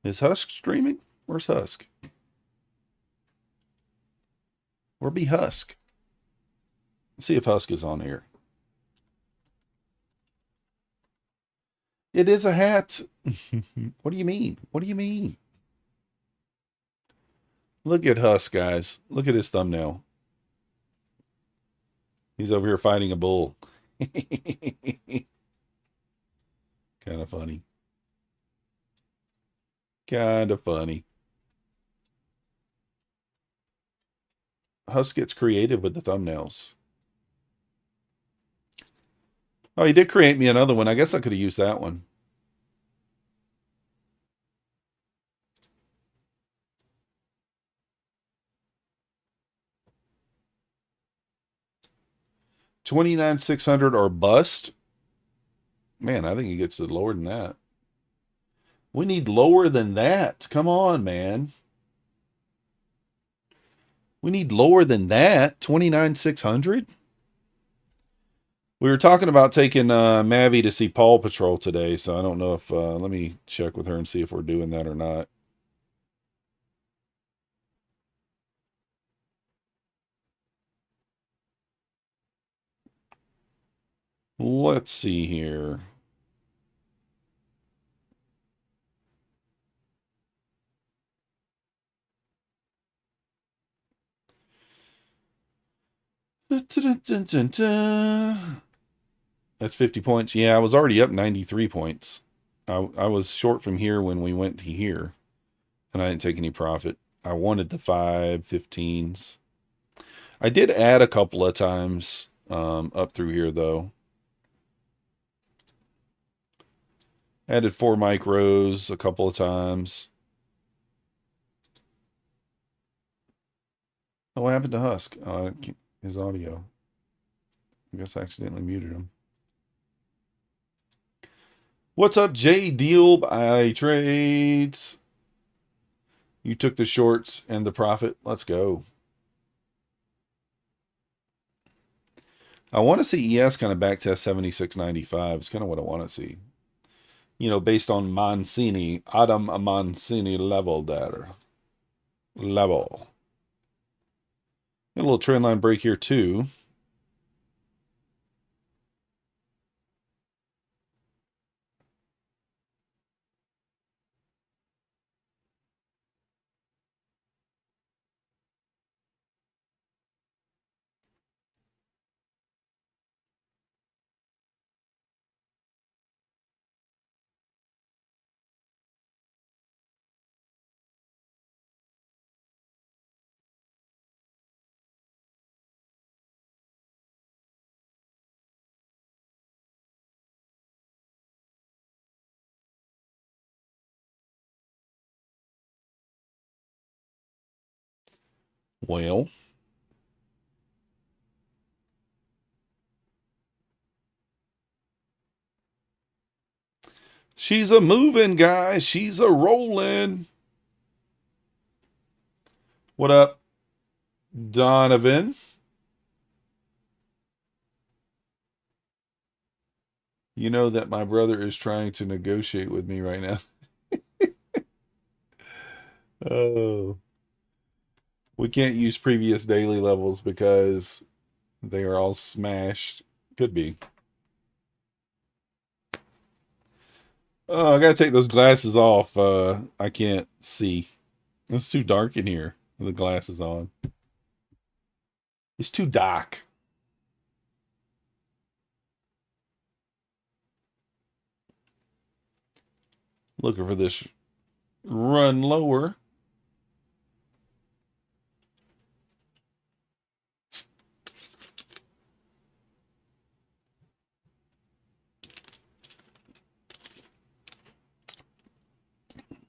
Is Husk streaming? Where's Husk? Where be Husk? Let's see if Husk is on here. It is a hat. What do you mean? What do you mean? Look at Husk, guys. Look at his thumbnail. He's over here fighting a bull. Kind of funny. Kind of funny. Husk gets creative with the thumbnails. Oh, he did create me another one. I guess I could have used that one. $29,600 or bust. Man, I think he gets it lower than that. We need lower than that. Come on, man. We need lower than that. $29,600. We were talking about taking Mavi to see Paw Patrol today, so I don't know if let me check with her and see if we're doing that or not. Let's see here. That's 50 points. Yeah, I was already up 93 points. I was short from here when we went to here, and I didn't take any profit. I wanted the 515s. I did add a couple of times up through here, though. Added 4 micros a couple of times. Oh, what happened to Husk? His audio. I guess I accidentally muted him. What's up, J Deal by Trades? You took the shorts and the profit. Let's go. I want to see ES kind of backtest 76.95. It's kind of what I want to see. You know, based on Mancini, Adam Mancini level there. Level. Got a little trend line break here too. Well, she's a moving, guy. She's a rolling. What up, Donovan? You know that my brother is trying to negotiate with me right now. Oh. We can't use previous daily levels because they are all smashed. Could be. Oh, I gotta take those glasses off. I can't see. It's too dark in here with the glasses on. It's too dark. Looking for this run lower.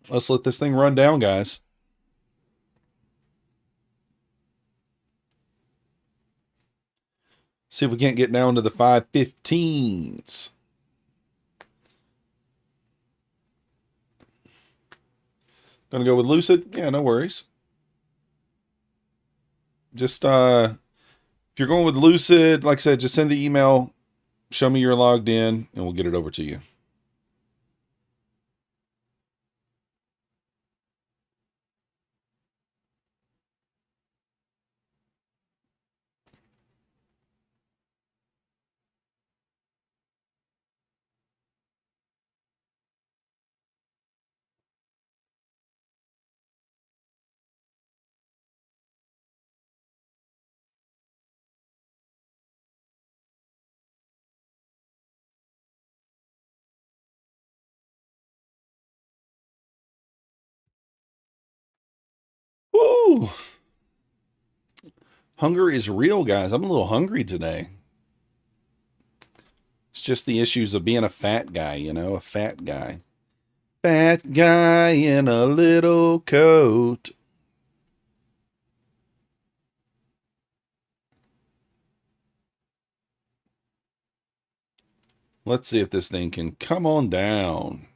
Let's let this thing run down, guys. See if we can't get down to the 515s. Gonna go with Lucid? Yeah, no worries. Just if you're going with Lucid, like I said, just send the email, show me you're logged in, and we'll get it over to you. Woo! Hunger is real, guys. I'm a little hungry today. It's just the issues of being a fat guy, you know, a fat guy. Fat guy in a little coat. Let's see if this thing can come on down.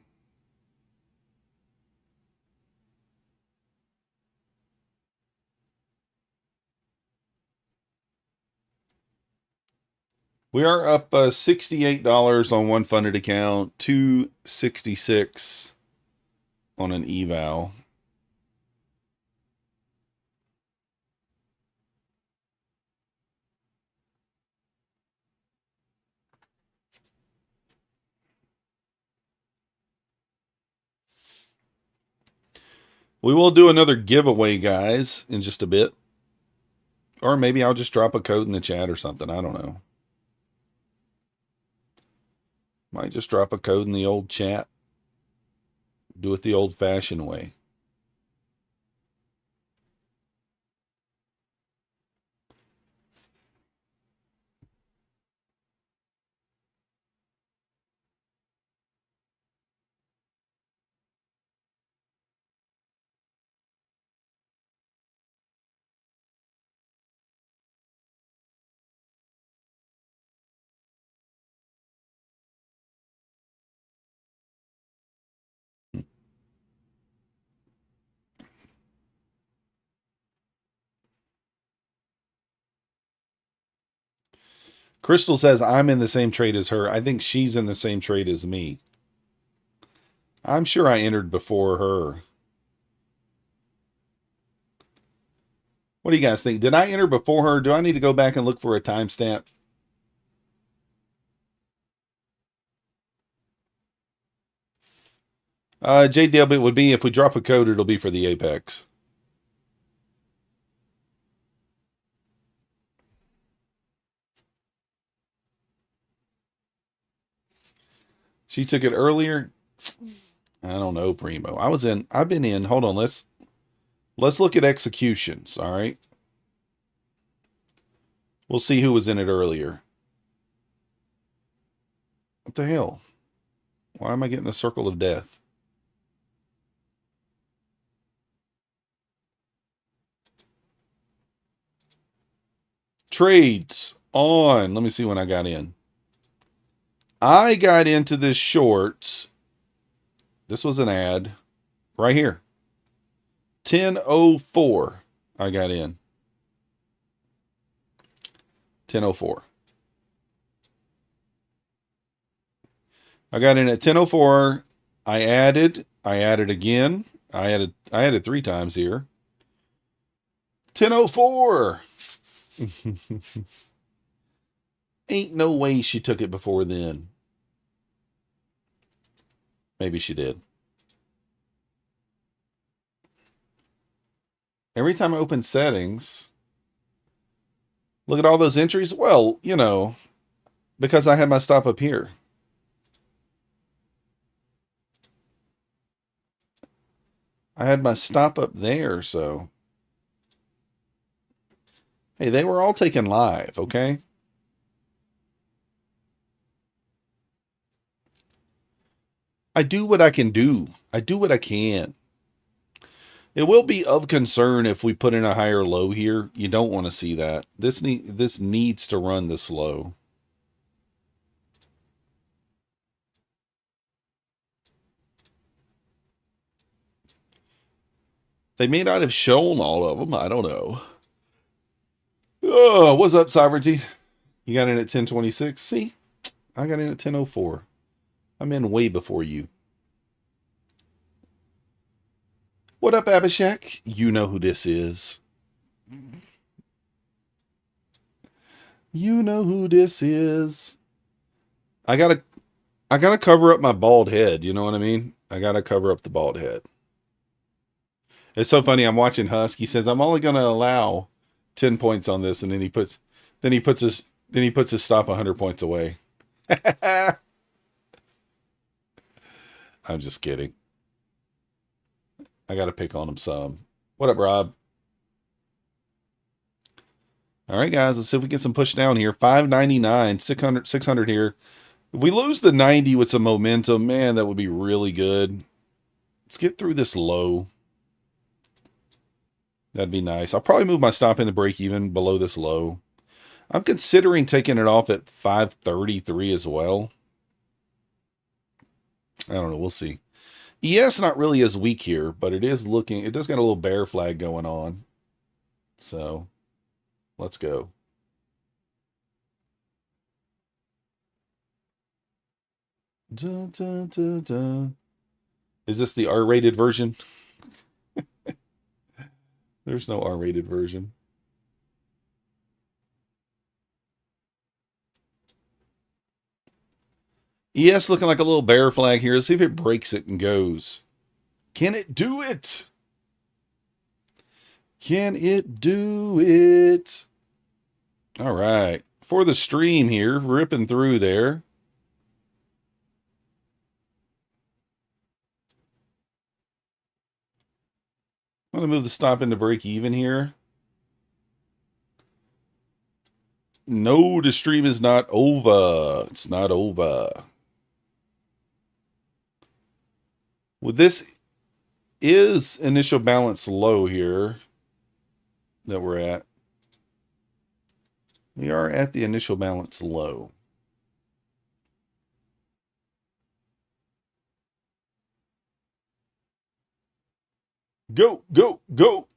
We are up $68 on one funded account, 266 on an eval. We will do another giveaway, guys, in just a bit. Or maybe I'll just drop a code in the chat or something. I don't know. Might just drop a code in the old chat. Do it the old-fashioned way. Crystal says I'm in the same trade as her. I think she's in the same trade as me. I'm sure I entered before her. What do you guys think? Did I enter before her? Do I need to go back and look for a timestamp? JDW would be if we drop a code, it'll be for the Apex. She took it earlier. I don't know, Primo. I've been in. Hold on, let's look at executions, all right? We'll see who was in it earlier. What the hell? Why am I getting the circle of death? Trades on. Let me see when I got in. I got into this short. This was an ad right here. 10:04 I got in. 10:04. I got in at 10:04. I added again. I added 3 times here. 10:04. Ain't no way she took it before then. Maybe she did. Every time I open settings, look at all those entries. Well, you know, because I had my stop up here. I had my stop up there, so. Hey, they were all taken live, okay? I do what I can do. I do what I can. It will be of concern if we put in a higher low here. You don't want to see that. This needs to run this low. They may not have shown all of them. I don't know. Oh, what's up, Sovereignty? You got in at 10:26. See, I got in at 10:04. I'm in way before you. What up, Abhishek? You know who this is. You know who this is. I gotta cover up my bald head. You know what I mean? I gotta cover up the bald head. It's so funny. I'm watching Husk. He says I'm only gonna allow 10 points on this, and then he puts his stop 100 points away. I'm just kidding. I got to pick on him some. What up, Rob? All right, guys. Let's see if we get some push down here. 599, 600 here. If we lose the 90 with some momentum, man, that would be really good. Let's get through this low. That'd be nice. I'll probably move my stop in the break even below this low. I'm considering taking it off at 533 as well. I don't know. We'll see. ES not really as weak here, but it does got a little bear flag going on. So let's go. Dun, dun, dun, dun. Is this the R-rated version? There's no R-rated version. ES looking like a little bear flag here. Let's see if it breaks it and goes. Can it do it? Can it do it? All right. For the stream here, ripping through there. I'm going to move the stop into break even here. No, the stream is not over. It's not over. Well, this is initial balance low here that we're at. We are at the initial balance low. Go, go, go.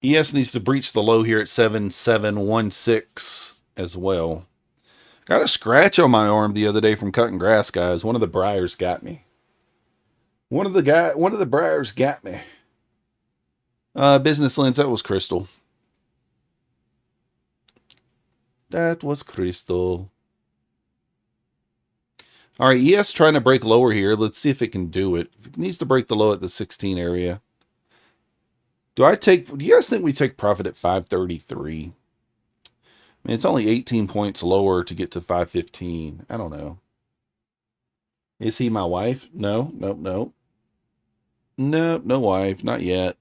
ES needs to breach the low here at 7716 as well. Got a scratch on my arm the other day from cutting grass, guys. One of the briars got me. One of the briars got me. Business lens, that was Crystal. That was Crystal. All right, ES trying to break lower here. Let's see if it can do it. If it needs to break the low at the 16 area. Do you guys think we take profit at 533? I mean, it's only 18 points lower to get to 515. I don't know. Is he my wife? No, nope, nope. Nope, no wife. Not yet.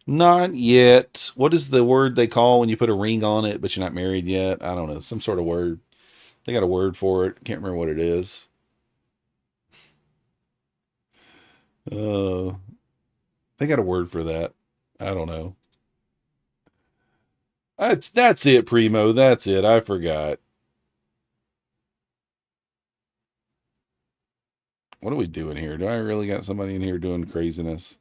Not yet. What is the word they call when you put a ring on it, but you're not married yet? I don't know. Some sort of word. They got a word for it. Can't remember what it is. They got a word for that. I don't know. That's it, Primo. That's it. I forgot. What are we doing here? Do I really got somebody in here doing craziness?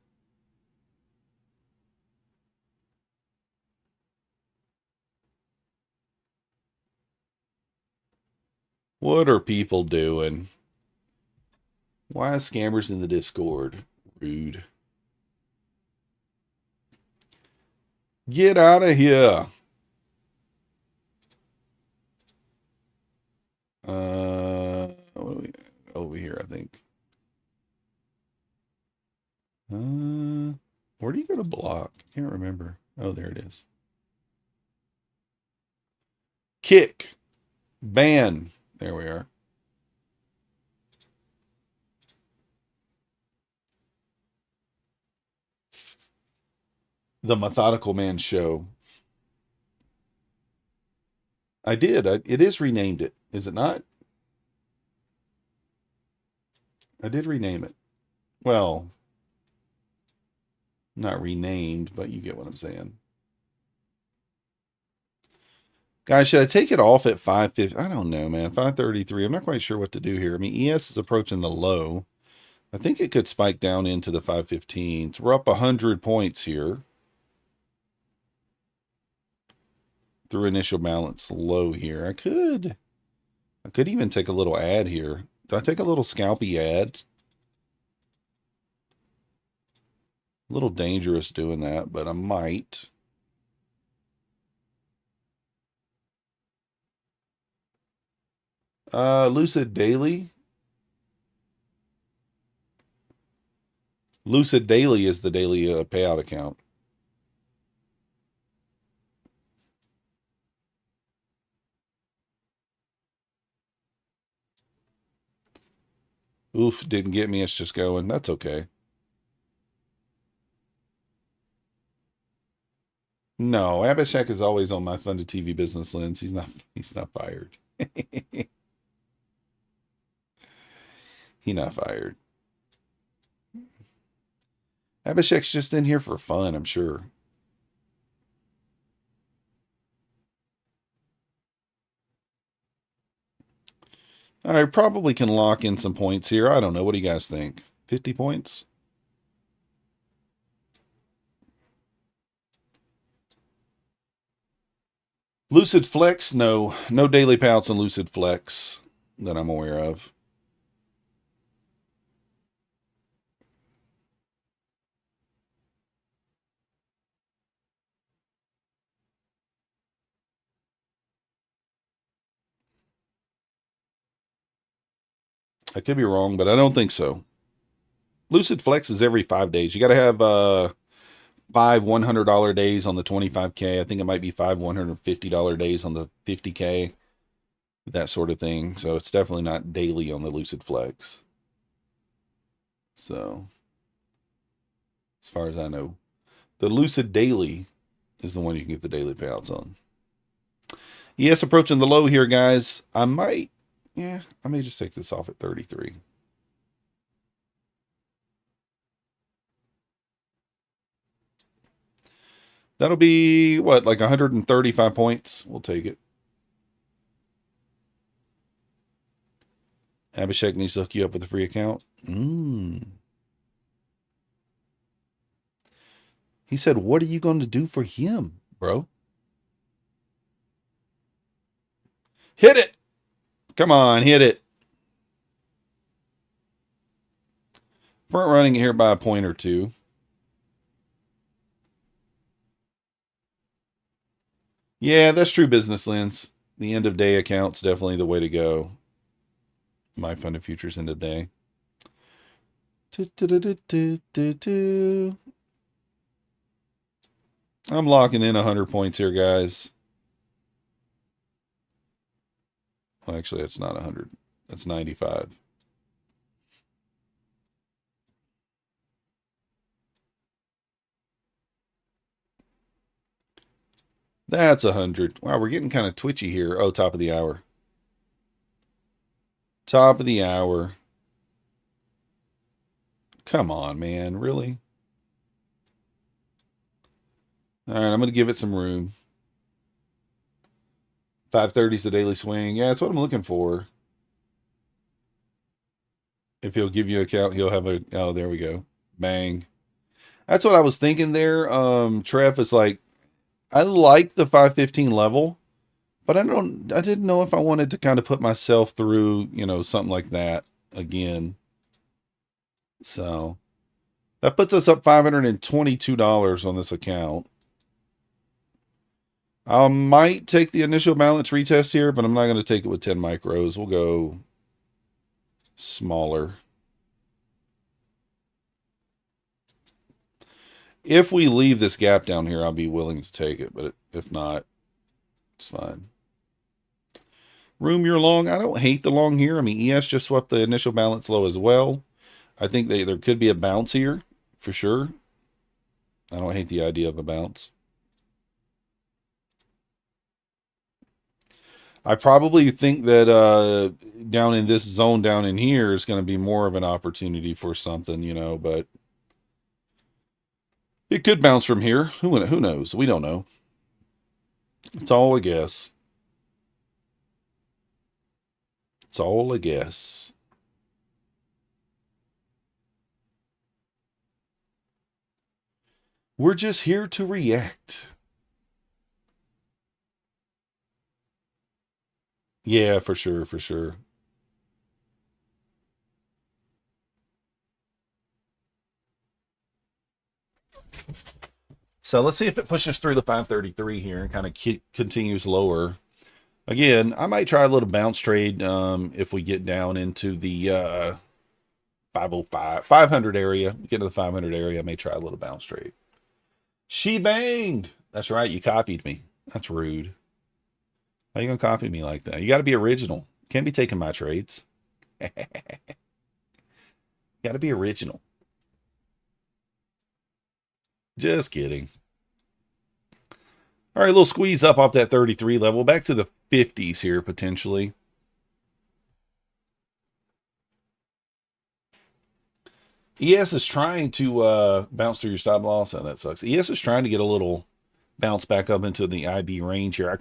What are people doing? Why scammers in the Discord? Rude. Get out of here. What are we over here, I think. Where do you go to block? I can't remember. Oh, there it is. Kick. Ban. There we are. The Methodical Man Show. I did. It is renamed it. Is it not? I did rename it. Well, not renamed, but you get what I'm saying. Guys, should I take it off at 550? I don't know, man. 533. I'm not quite sure what to do here. I mean, ES is approaching the low. I think it could spike down into the 515s. We're up 100 points here. Through initial balance low here. I could even take a little ad here. Do I take a little scalpy ad? A little dangerous doing that, but I might. Lucid Daily. Lucid Daily is the daily payout account. Oof, didn't get me. It's just going. That's okay. No, Abhishek is always on my Funded TV business lens. He's not fired. He not fired. Abhishek's just in here for fun, I'm sure. I probably can lock in some points here. I don't know. What do you guys think? 50 points. Lucid Flex, no daily payouts on Lucid Flex that I'm aware of. I could be wrong, but I don't think so. Lucid Flex is every 5 days. You got to have 5 $100 days on the 25K. I think it might be 5 $150 days on the 50K. That sort of thing. So it's definitely not daily on the Lucid Flex. So, as far as I know, the Lucid Daily is the one you can get the daily payouts on. ES approaching the low here, guys. I may just take this off at 33. That'll be, what, like 135 points? We'll take it. Abhishek needs to hook you up with a free account. He said, what are you going to do for him, bro? Hit it! Come on, hit it. Front running here by a point or two. Yeah, that's true business, Lens. The end of day account's definitely the way to go. My Fund of Futures end of day. I'm locking in 100 points here, guys. Well, actually, that's not 100. That's 95. That's 100. Wow, we're getting kind of twitchy here. Oh, top of the hour. Top of the hour. Come on, man. Really? All right, I'm going to give it some room. 530 is the daily swing. Yeah, that's what I'm looking for. If he'll give you a count, he'll have a... Oh, there we go. Bang. That's what I was thinking there. Trev is like, I like the 515 level, but I didn't know if I wanted to kind of put myself through, something like that again. So that puts us up $522 on this account. I might take the initial balance retest here, but I'm not going to take it with 10 micros. We'll go smaller. If we leave this gap down here, I'll be willing to take it, but if not, it's fine. Room you're long. I don't hate the long here. I mean, ES just swept the initial balance low as well. I think there could be a bounce here for sure. I don't hate the idea of a bounce. I probably think that down in this zone down in here is going to be more of an opportunity for something, but it could bounce from here. Who knows? We don't know. It's all a guess. It's all a guess. We're just here to react. Yeah, for sure, for sure. So let's see if it pushes through the 533 here and kind of continues lower. Again, I might try a little bounce trade if we get down into the 500 area. Get to the 500 area, I may try a little bounce trade. She banged. That's right, you copied me. That's rude. How you gonna copy me like that? You got to be original. Can't be taking my trades. Got to be original. Just kidding. All right, a little squeeze up off that 33 level. Back to the 50s here, potentially. ES is trying to bounce through your stop loss. Oh, that sucks. ES is trying to get a little bounce back up into the IB range here.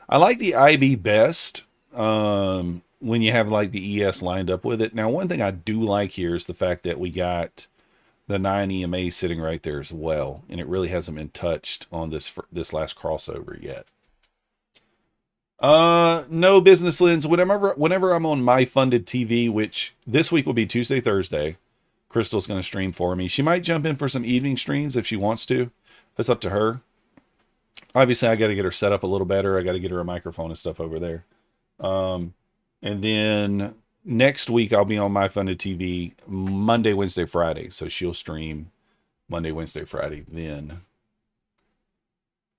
I like the IB best. when you have like the ES lined up with it. Now, one thing I do like here is the fact that we got the 9 EMA sitting right there as well, and it really hasn't been touched on this last crossover yet. No business lens. Whenever I'm on my funded TV, which this week will be Tuesday, Thursday, Crystal's going to stream for me. She might jump in for some evening streams if she wants to. That's up to her. Obviously, I got to get her set up a little better. I got to get her a microphone and stuff over there. And then next week, I'll be on my funded TV Monday, Wednesday, Friday. So she'll stream Monday, Wednesday, Friday then.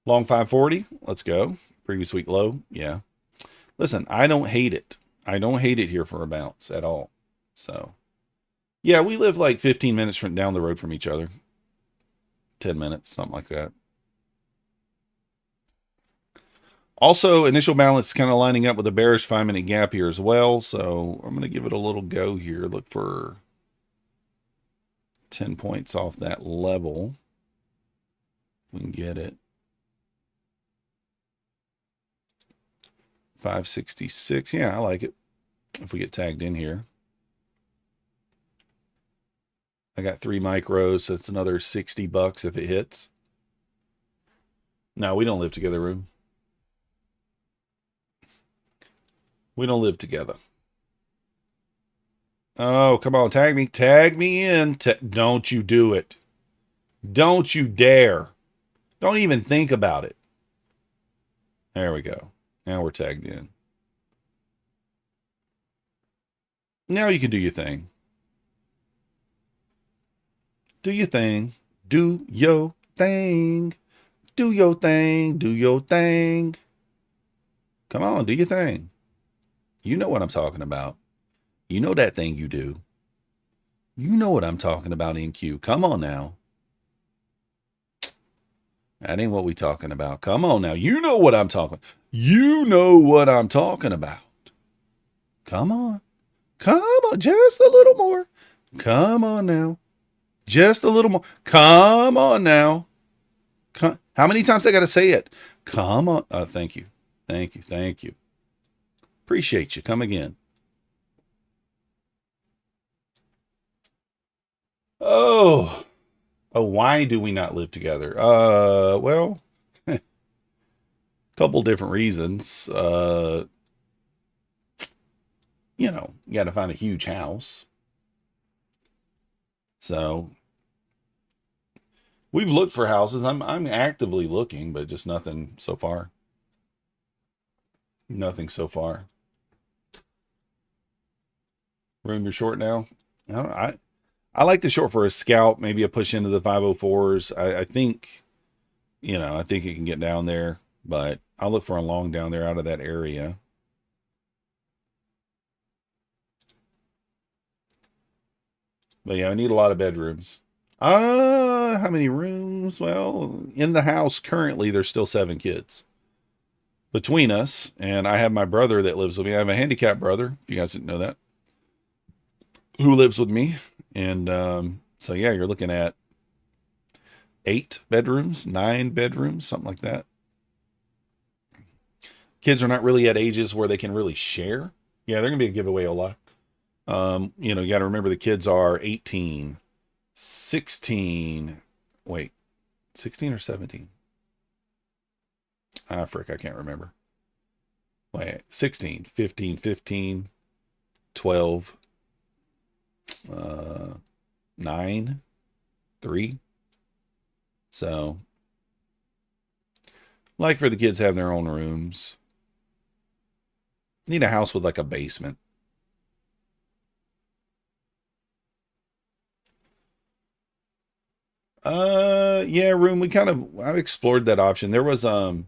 Long 540. Let's go. Previous week low. Yeah. Listen, I don't hate it. I don't hate it here for a bounce at all. So, yeah, we live like 15 minutes from down the road from each other. 10 minutes, something like that. Also, initial balance is kind of lining up with a bearish 5-minute gap here as well. So I'm going to give it a little go here. Look for 10 points off that level. We can get it. 566. Yeah, I like it. If we get tagged in here. I got 3 micros, so it's another $60 if it hits. No, we don't live together, Room. We don't live together. Oh, come on, tag me. Tag me in. Don't you do it. Don't you dare. Don't even think about it. There we go. Now we're tagged in. Now you can do your thing. Do your thing. Do your thing. Do your thing. Do your thing. Come on, do your thing. You know what I'm talking about. You know that thing you do. You know what I'm talking about, NQ. Come on now. That ain't what we talking about. Come on now. You know what I'm talking about. You know what I'm talking about. Come on. Come on. Just a little more. Come on now. Just a little more. Come on now. How many times I got to say it? Come on. Thank you. Thank you. Thank you. Appreciate you. Come again. Oh, why do we not live together? Well, a couple different reasons. You know, you got to find a huge house. So we've looked for houses. I'm actively looking, but just nothing so far. Nothing so far. Room, you're short now. I like the short for a scalp, maybe a push into the 504s. I think, you know, I think it can get down there, but I'll look for a long down there out of that area. But yeah, I need a lot of bedrooms. How many rooms? Well, in the house currently, there's still 7 kids between us. And I have my brother that lives with me. I have a handicapped brother, if you guys didn't know that, who lives with me. And so, yeah, you're looking at 8 bedrooms, 9 bedrooms, something like that. Kids are not really at ages where they can really share. Yeah, they're going to be a giveaway a lot. You know, you got to remember the kids are 18, 16, wait, 16 or 17? Frick, I can't remember. Wait, 16, 15, 12, 9, 3. So, like for the kids have their own rooms. Need a house with like a basement. Yeah, Room. I've explored that option. There was 2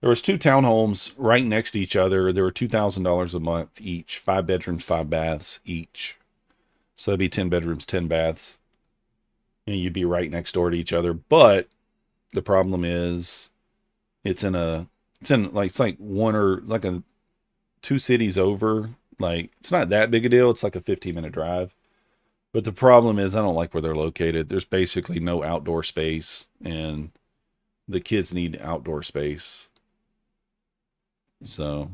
townhomes right next to each other. They were $2,000 a month each, 5 bedrooms, 5 baths each. So that'd be 10 bedrooms, 10 baths. And you'd be right next door to each other. But the problem is it's like one or like 2 cities over. Like, it's not that big a deal. It's like a 15-minute drive. But the problem is I don't like where they're located. There's basically no outdoor space, and the kids need outdoor space. So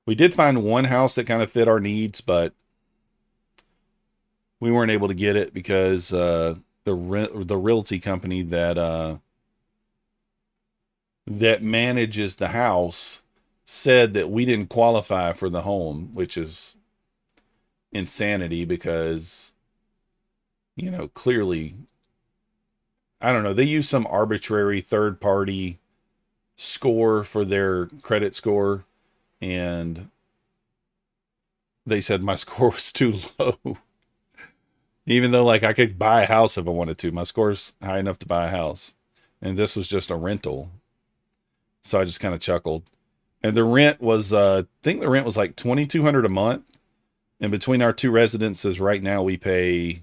We did find one house that kind of fit our needs, but we weren't able to get it because the realty company that manages the house said that we didn't qualify for the home, which is insanity because, clearly, I don't know, they use some arbitrary third party score for their credit score, and they said my score was too low. Even though like I could buy a house if I wanted to. My score's high enough to buy a house. And this was just a rental. So I just kind of chuckled. And the rent was I think the rent was like $2,200 a month. And between our two residences right now we pay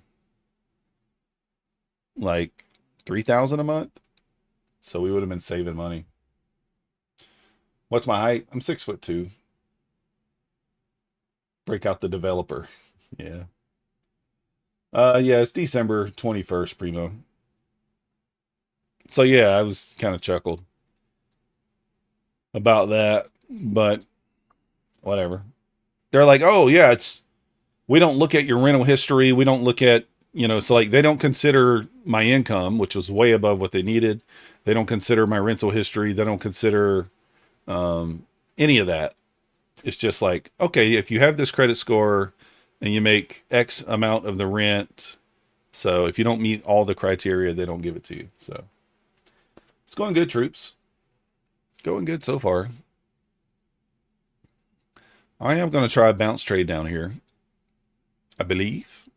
like $3,000 a month. So we would have been saving money. What's my height? I'm 6'2". Break out the developer. Yeah. Yeah, it's December 21st, Primo. So yeah, I was kind of chuckled about that, but whatever. They're like, oh yeah, we don't look at your rental history. We don't look at, so like they don't consider my income, which was way above what they needed. They don't consider my rental history. They don't consider any of that. It's just like, okay, if you have this credit score and you make X amount of the rent, so if you don't meet all the criteria, they don't give it to you. So it's going good, troops. Going good so far. I am going to try a bounce trade down here, I believe.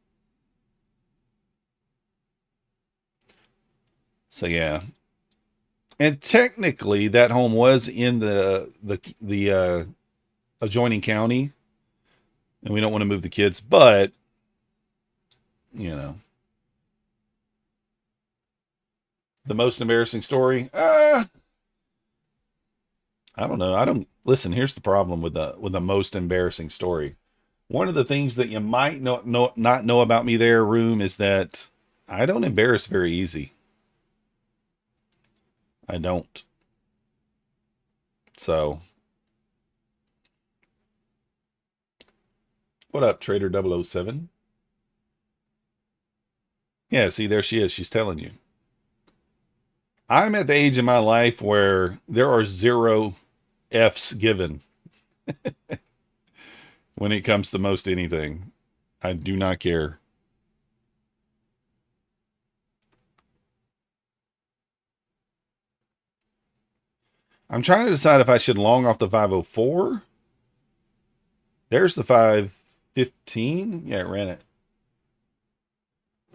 So yeah. And technically that home was in the adjoining county, and we don't want to move the kids, but the most embarrassing story, I don't know. Listen, here's the problem with the most embarrassing story. One of the things that you might not know about me there, Room, is that I don't embarrass very easy. I don't. So what up, Trader 007? Yeah, see, there she is. She's telling you. I'm at the age in my life where there are 0 F's given when it comes to most anything. I do not care. I'm trying to decide if I should long off the 504. There's the 515. Yeah, it ran it.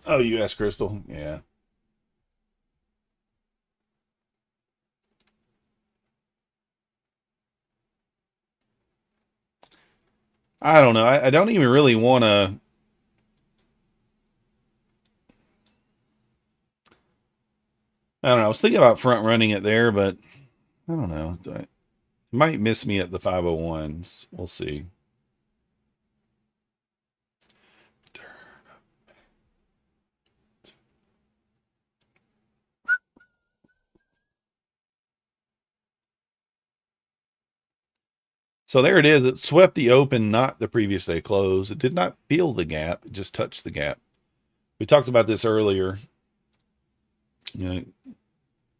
Oh, you asked Crystal? Yeah. I don't know. I don't even really want to. I don't know. I was thinking about front running it there, but I don't know. It might miss me at the 501s. We'll see. So there it is. It swept the open, not the previous day close. It did not feel the gap. It just touched the gap. We talked about this earlier.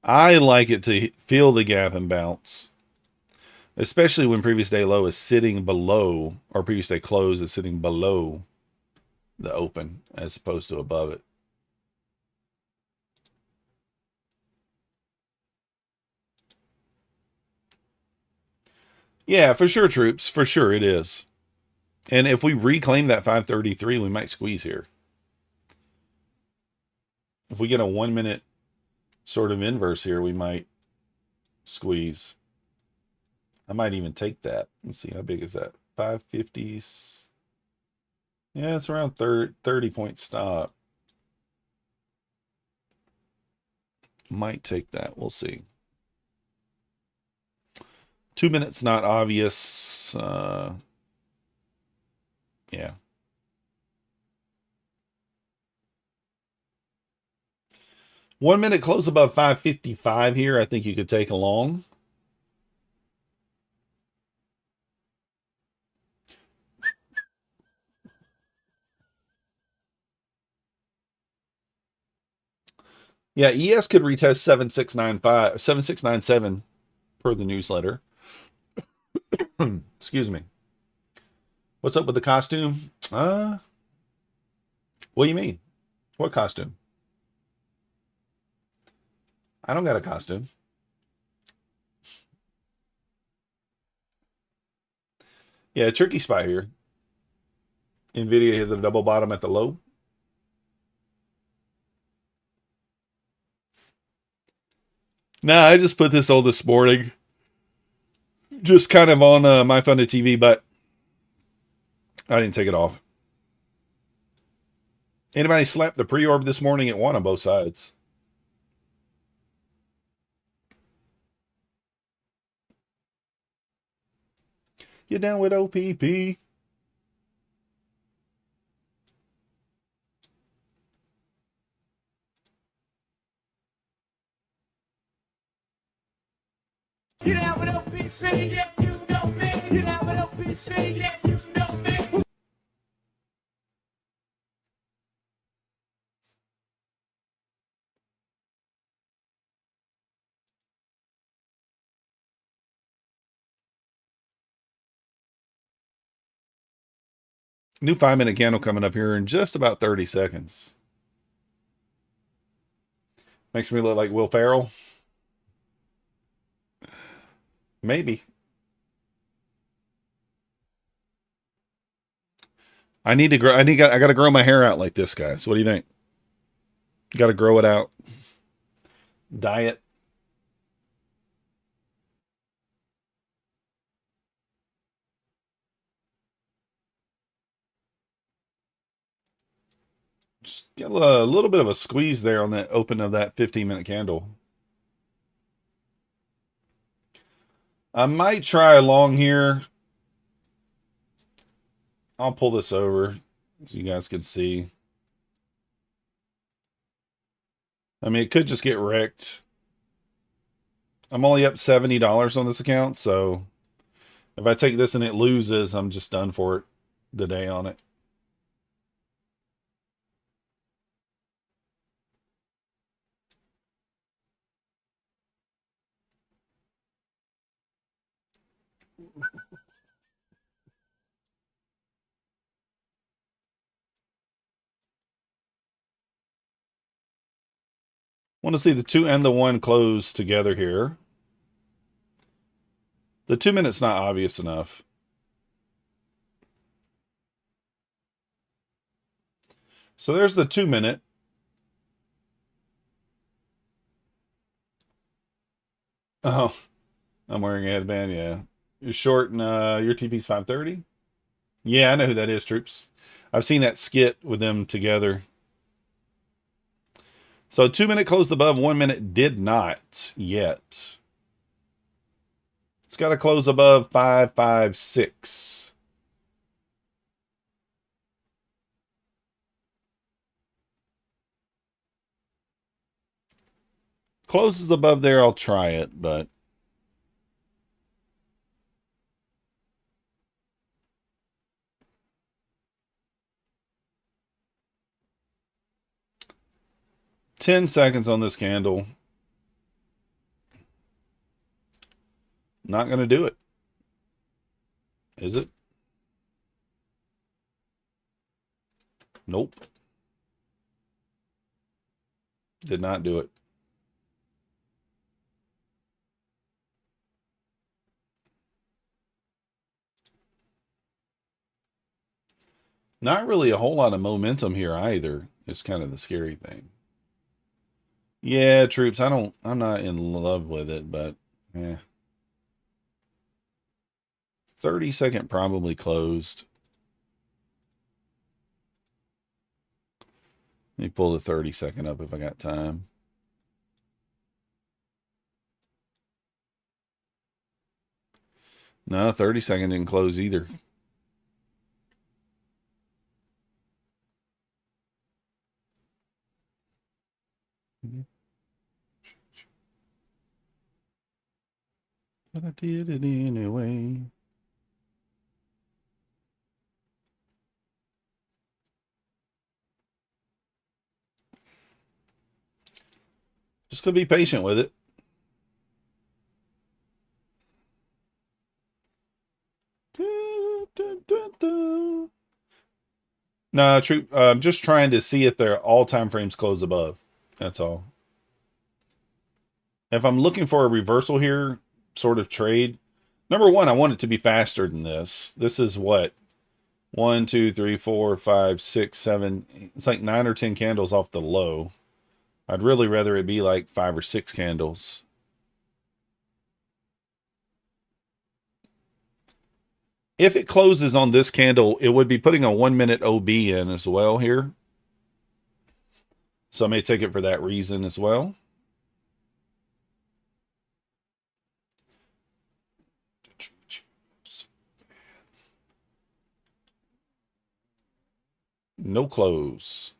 I like it to feel the gap and bounce, especially when previous day low is sitting below, or previous day close is sitting below the open as opposed to above it. Yeah, for sure, troops. For sure it is. And if we reclaim that 533, we might squeeze here. If we get a 1 minute sort of inverse here, we might squeeze. I might even take that. Let's see, how big is that? 550s. Yeah, it's around 30 point stop. Might take that. We'll see. 2 minutes, not obvious. Yeah. One minute close above 555 here. I think you could take a long. Yeah, ES could retest 7695, 7697 per the newsletter. Excuse me. What's up with the costume? What do you mean? What costume? I don't got a costume. Yeah, tricky spot here. NVIDIA hit the double bottom at the low. Nah, I just put this on this morning. Just kind of on my funded TV, but I didn't take it off. Anybody slapped the pre-orb this morning? It won on both sides. You down with OPP? You down with OPP? Yeah, you know me. You down with OPP? Yeah, you know me. New 5-minute candle coming up here in just about 30 seconds. Makes me look like Will Ferrell. Maybe. I need to grow. I got to grow my hair out like this, guys. What do you think? Got to grow it out. Diet. Just get a little bit of a squeeze there on that open of that 15-minute candle. I might try along here. I'll pull this over so you guys can see. I mean, it could just get wrecked. I'm only up $70 on this account, so if I take this and it loses, I'm just done for it the day on it. Want to see the 2 and the 1 close together here. The 2 minute's not obvious enough. So there's the 2 minute. Oh, I'm wearing a headband. Yeah. You're short and your TP's 530. Yeah, I know who that is, troops. I've seen that skit with them together. So 2 minute closed above, 1 minute did not yet. It's got to close above 556. Closes above there, I'll try it, but ten seconds on this candle. Not going to do it. Is it? Nope. Did not do it. Not really a whole lot of momentum here either. It's kind of the scary thing. Yeah, troops, I'm not in love with it, but 30-second probably closed. Let me pull the 30-second up if I got time. No, 30-second didn't close either. But I did it anyway. Just gonna be patient with it. No, true. I'm just trying to see if their all time frames close above. That's all. If I'm looking for a reversal here, sort of trade, number one, I want it to be faster than this. This is what? 1, 2, 3, 4, 5, 6, 7. It's like 9 or 10 candles off the low. I'd really rather it be like 5 or 6 candles. If it closes on this candle, it would be putting a 1 minute OB in as well here. So I may take it for that reason as well. No close.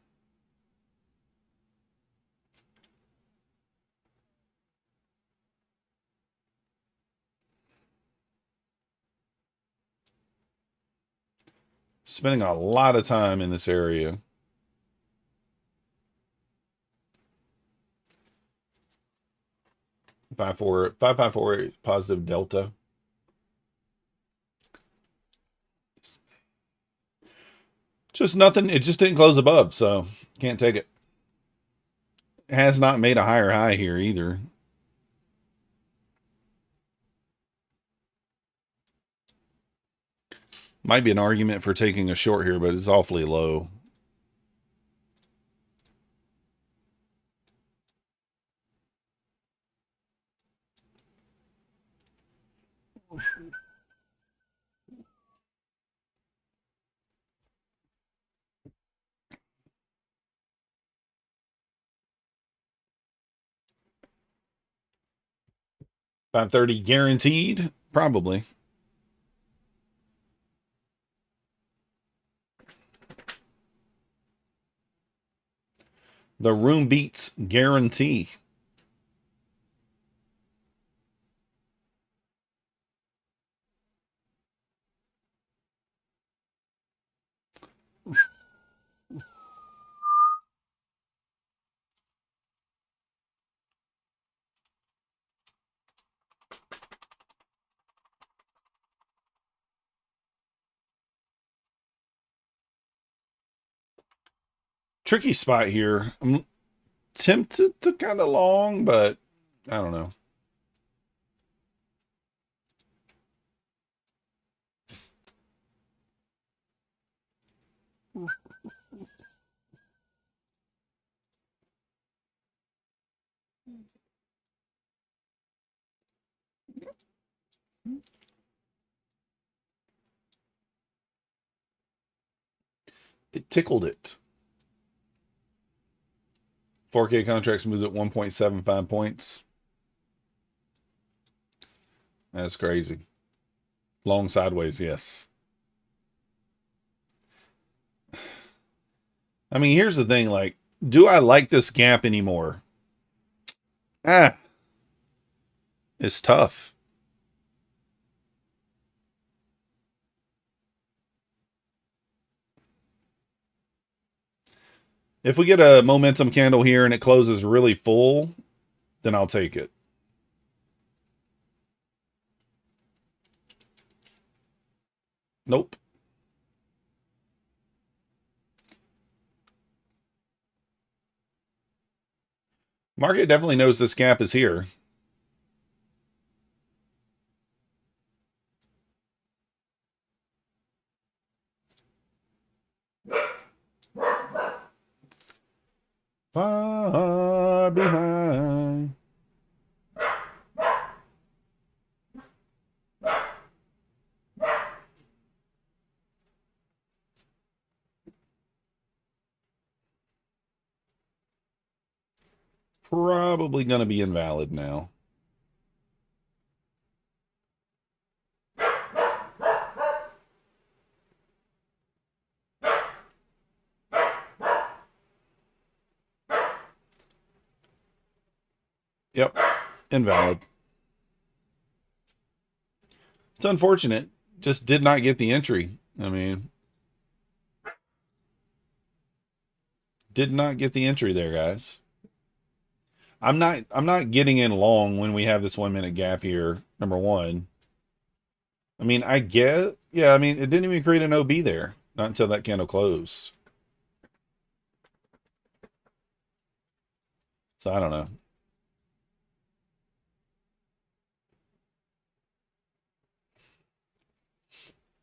Spending a lot of time in this area. 554 positive delta. Just nothing. It just didn't close above, so can't take it. It has not made a higher high here either. Might be an argument for taking a short here, but it's awfully low. $530 guaranteed? Probably. The room beats guarantee. Tricky spot here. I'm tempted to kind of long, but I don't know. It tickled it. 4K contracts moved at 1.75 points. That's crazy. Long sideways, yes. I mean, here's the thing, like, do I like this gap anymore? It's tough. If we get a momentum candle here and it closes really full, then I'll take it. Nope. Market definitely knows this gap is here. Far behind. Probably going to be invalid now. Yep, invalid. It's unfortunate. Just did not get the entry. I mean, did not get the entry there, guys. I'm not getting in long when we have this 1 minute gap here. Number one. I mean, I get, yeah, I mean, it didn't even create an OB there. Not until that candle closed. So I don't know.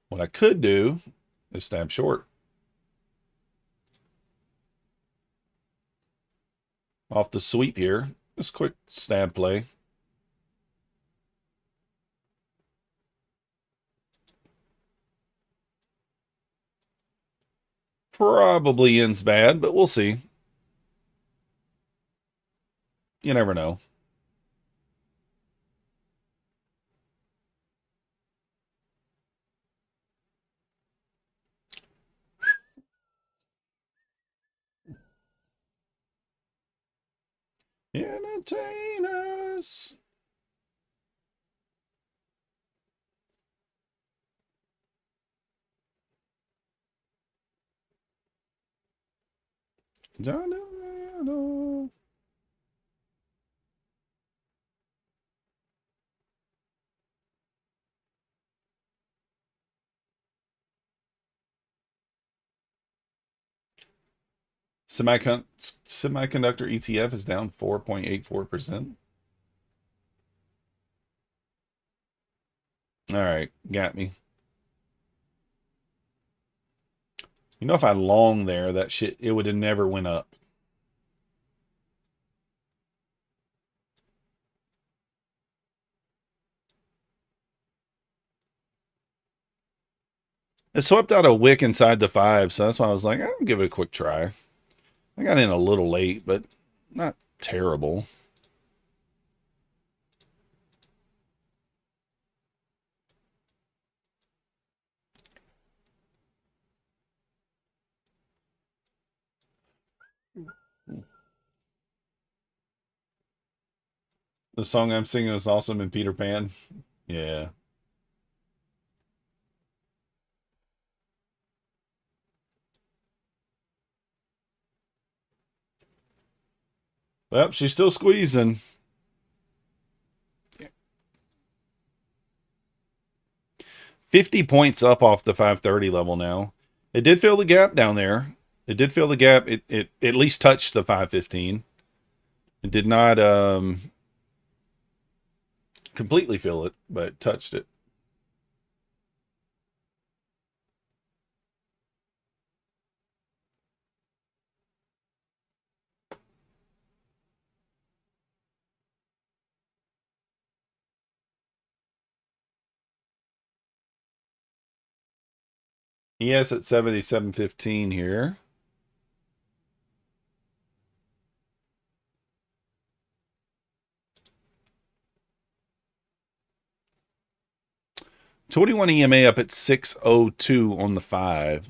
What I could do is stab short. Off the sweep here. Just quick stab play. Probably ends bad, but we'll see. You never know. Entertain us. Semiconductor ETF is down 4.84%. All right, got me. You know, if I long there, that shit, it would have never went up. It swept out a wick inside the 5, so that's why I was like, I'll give it a quick try. I got in a little late, but not terrible. The song I'm singing is awesome in Peter Pan. Yeah. Well, she's still squeezing. 50 points up off the 530 level now. It did fill the gap down there. It did fill the gap. It at least touched the 515. It did not completely fill it, but touched it. ES at 77.15 here. $21 EMA up at 602 on the 5.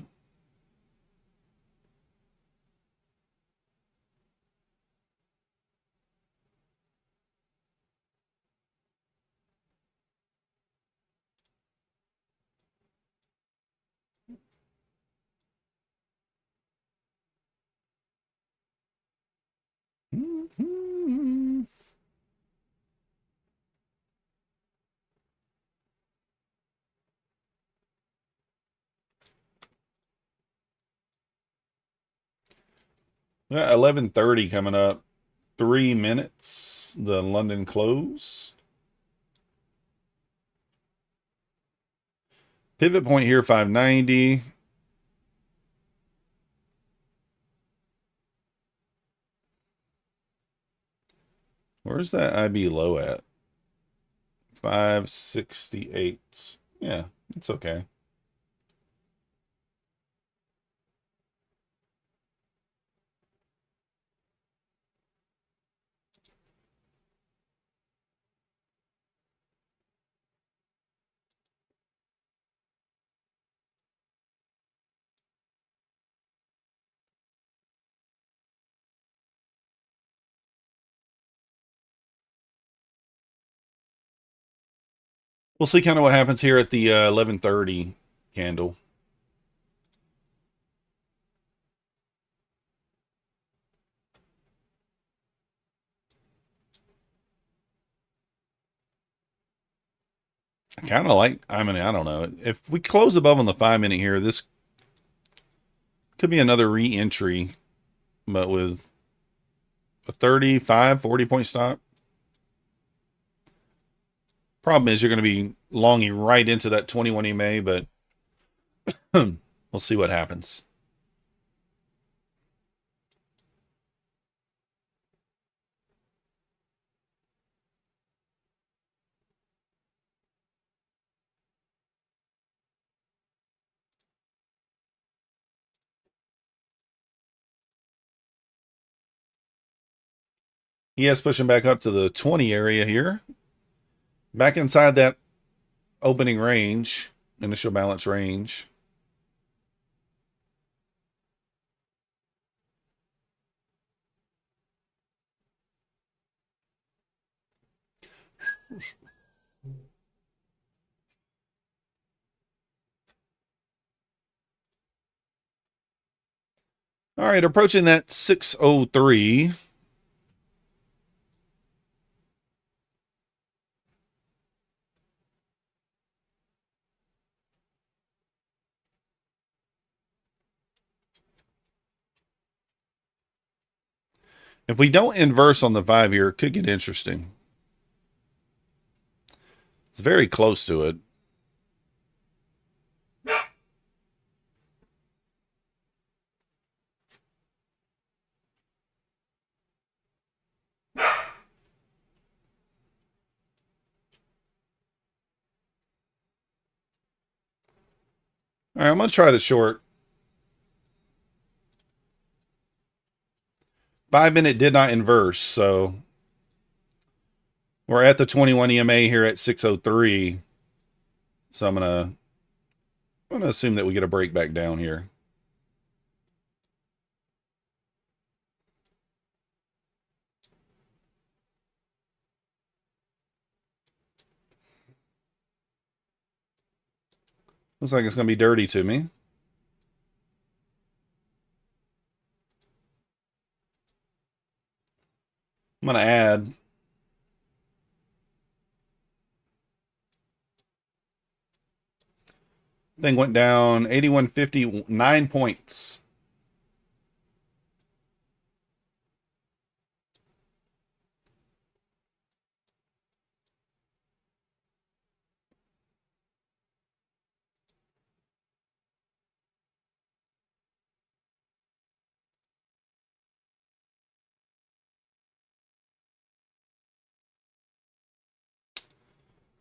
Yeah, 11:30 coming up. 3 minutes. The London close. Pivot point here, 590. Where's that IB low at? 568. Yeah, it's okay. We'll see kind of what happens here at the 11:30 candle. I kind of like, I mean, I don't know. If we close above on the 5-minute here, this could be another re-entry, but with a 35, 40-point stop. Problem is you're going to be longing right into that 21 EMA, but we'll see what happens. ES pushing back up to the 20 area here. Back inside that opening range, initial balance range. All right, approaching that 603. If we don't inverse on the 5 here, it could get interesting. It's very close to it. All right, I'm going to try the short. 5-minute did not inverse, so we're at the 21 EMA here at 603. So I'm gonna assume that we get a break back down here. Looks like it's gonna be dirty to me. I'm gonna add. Thing went down 81.50, 9 points.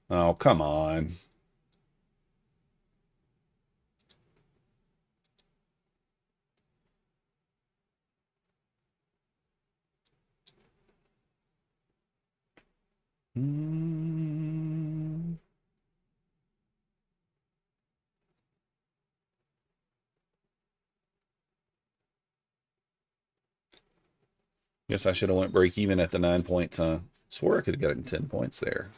Oh, come on. Guess I should have went break even at the 9 points, huh? Swore I could have gotten 10 points there.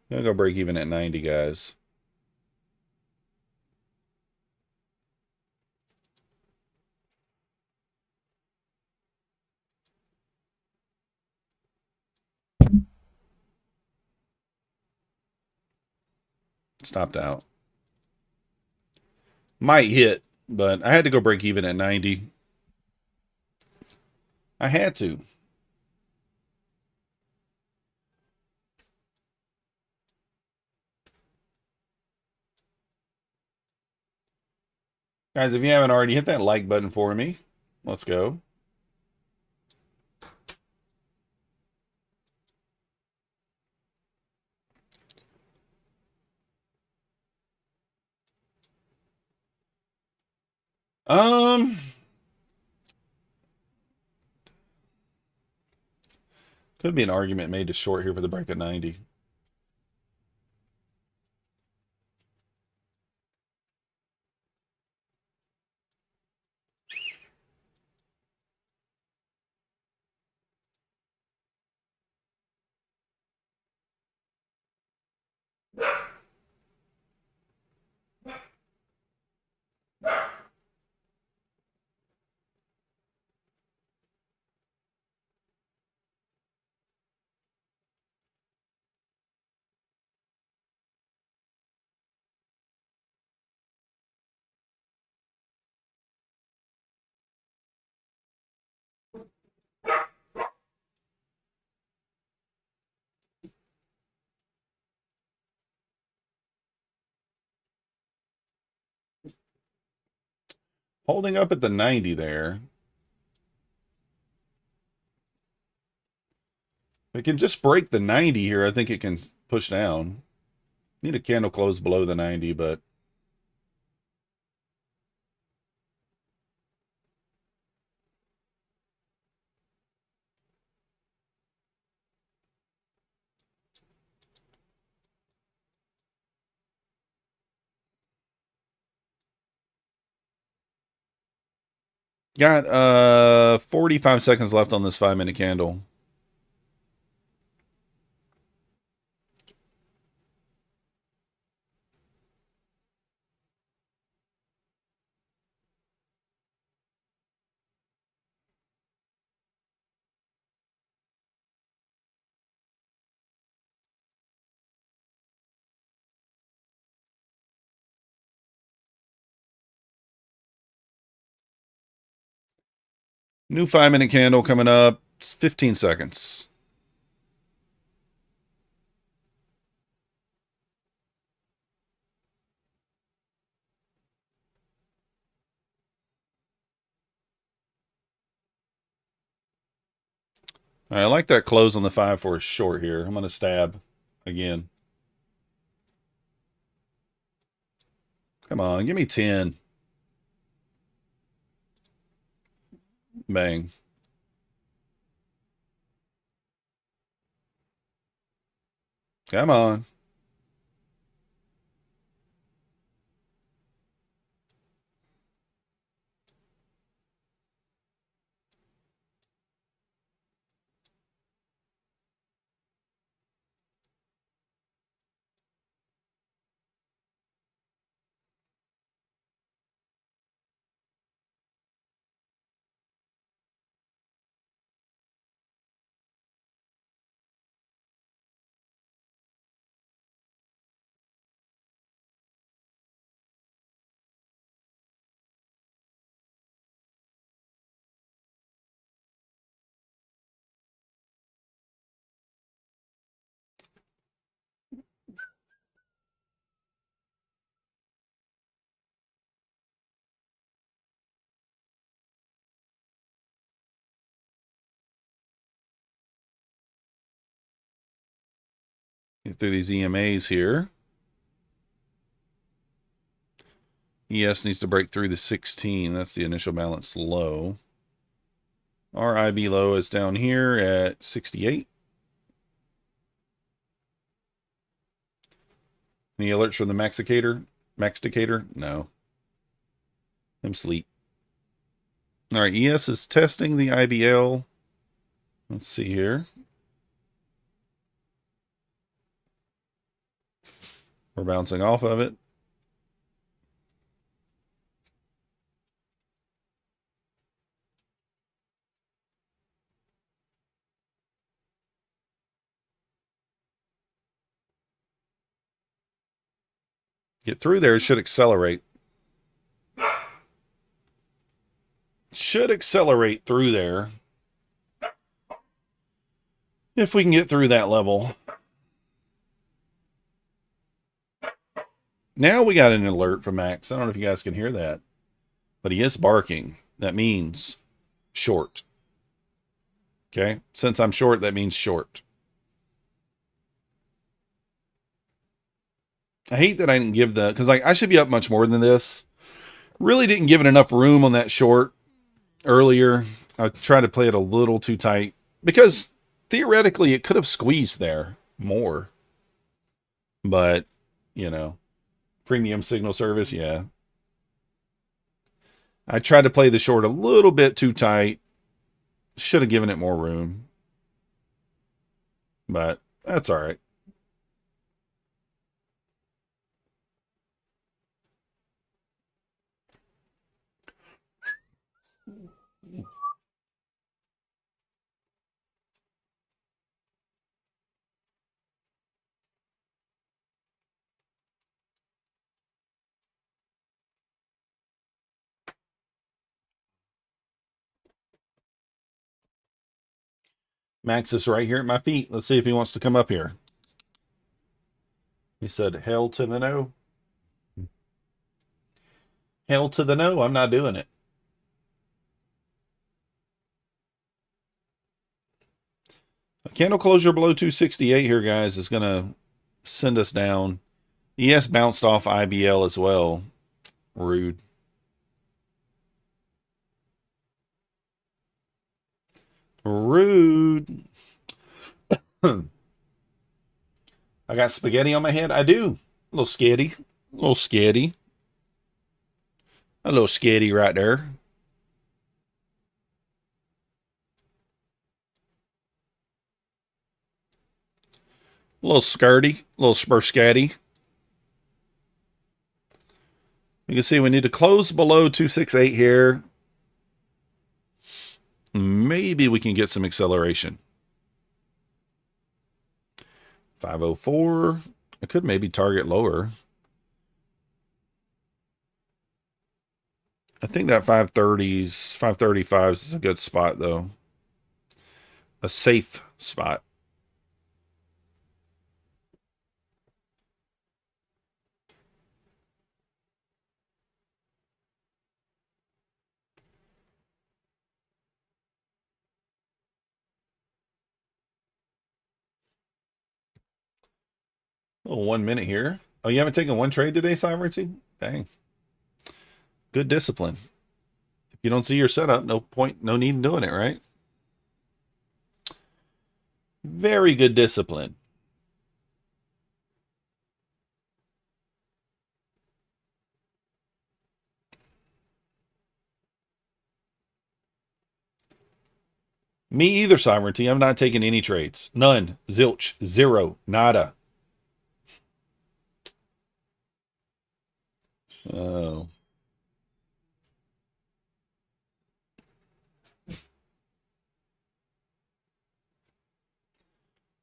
I'm gonna go break even at 90, guys. Stopped out. Might hit, but I had to go break even at 90. I had to. Guys, if you haven't already, hit that like button for me. Let's go. Could be an argument made to short here for the break at 90. Holding up at the 90 there. If it can just break the 90 here, I think it can push down. Need a candle close below the 90, but got 45 seconds left on this 5-minute candle. New 5-minute candle coming up. It's 15 seconds. All right, I like that close on the 5 for a short here. I'm going to stab again. Come on, give me 10. Bang. Come on. Get through these EMAs here. ES needs to break through the 16. That's the initial balance low. Our IB low is down here at 68. Any alerts from the Maxicator? No. I'm sleep. All right, ES is testing the IBL. Let's see here. We're bouncing off of it. Get through there, it should accelerate. Should accelerate through there. If we can get through that level. Now we got an alert from Max. I don't know if you guys can hear that. But he is barking. That means short. Okay? Since I'm short, that means short. I hate that I didn't give the... Because I should be up much more than this. Really didn't give it enough room on that short earlier. I tried to play it a little too tight. Because theoretically, it could have squeezed there more. But, you know... Premium signal service, yeah. I tried to play the short a little bit too tight. Should have given it more room. But that's all right. Max is right here at my feet. Let's see if he wants to come up here. He said, hell to the no. Hell to the no. I'm not doing it. Candle closure below 268 here, guys, is going to send us down. ES bounced off IBL as well. Rude. Rude. I got spaghetti on my head. I do. A little sketty. A little sketty. A little sketty right there. A little skirty. A little spurscatty. You can see we need to close below 268 here. Maybe we can get some acceleration. 504. I could maybe target lower. I think that 530s, 535s is a good spot, though. A safe spot. Oh, 1 minute here. Oh, you haven't taken one trade today, Sovereignty? Dang. Good discipline. If you don't see your setup, no point, no need in doing it, right? Very good discipline. Me either, Sovereignty. I'm not taking any trades. None. Zilch. Zero. Nada. Oh.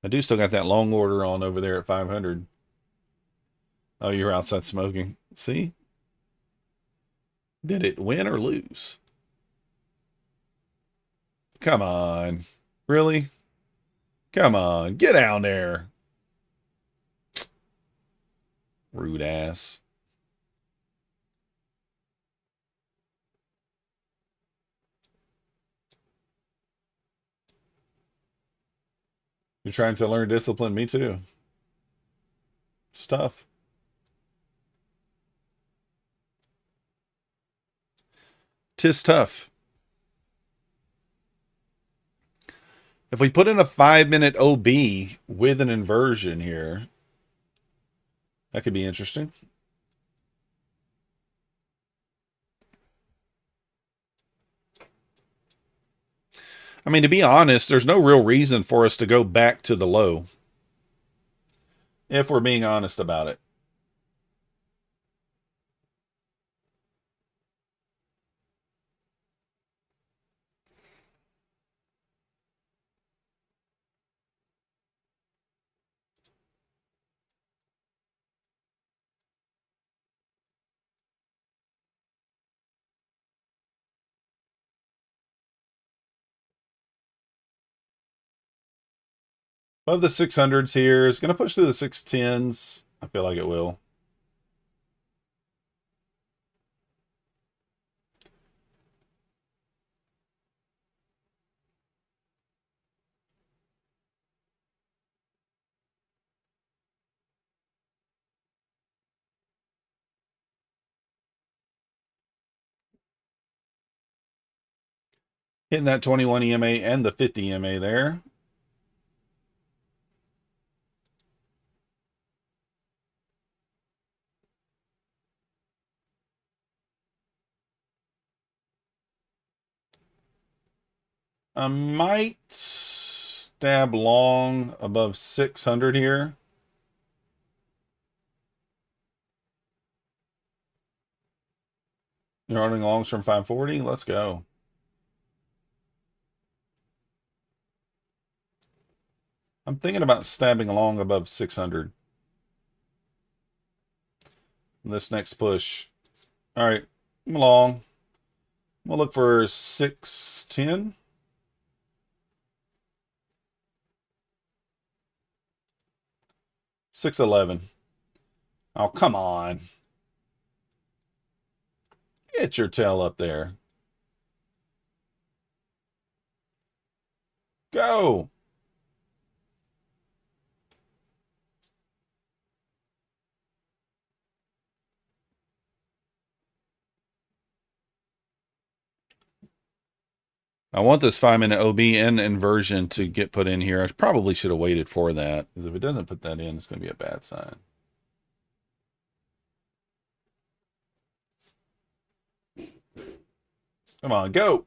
I do still got that long order on over there at 500. Oh, you're outside smoking. See? Did it win or lose? Come on. Really? Come on. Get down there. Rude ass. You're trying to learn discipline? Me too. It's tough. Tis tough. If we put in a 5-minute OB with an inversion here, that could be interesting. I mean, to be honest, there's no real reason for us to go back to the low, if we're being honest about it. Above the 600s here. It's going to push through the 610s. I feel like it will. Hitting that 21 EMA and the 50 EMA there. I might stab long above 600 here. You're running longs from 540. Let's go. I'm thinking about stabbing along above 600. This next push. All right, I'm long. We'll look for 610. $6.11. Oh, come on. Get your tail up there. Go. I want this 5-minute OB and inversion to get put in here. I probably should have waited for that, because if it doesn't put that in, it's going to be a bad sign. Come on, go.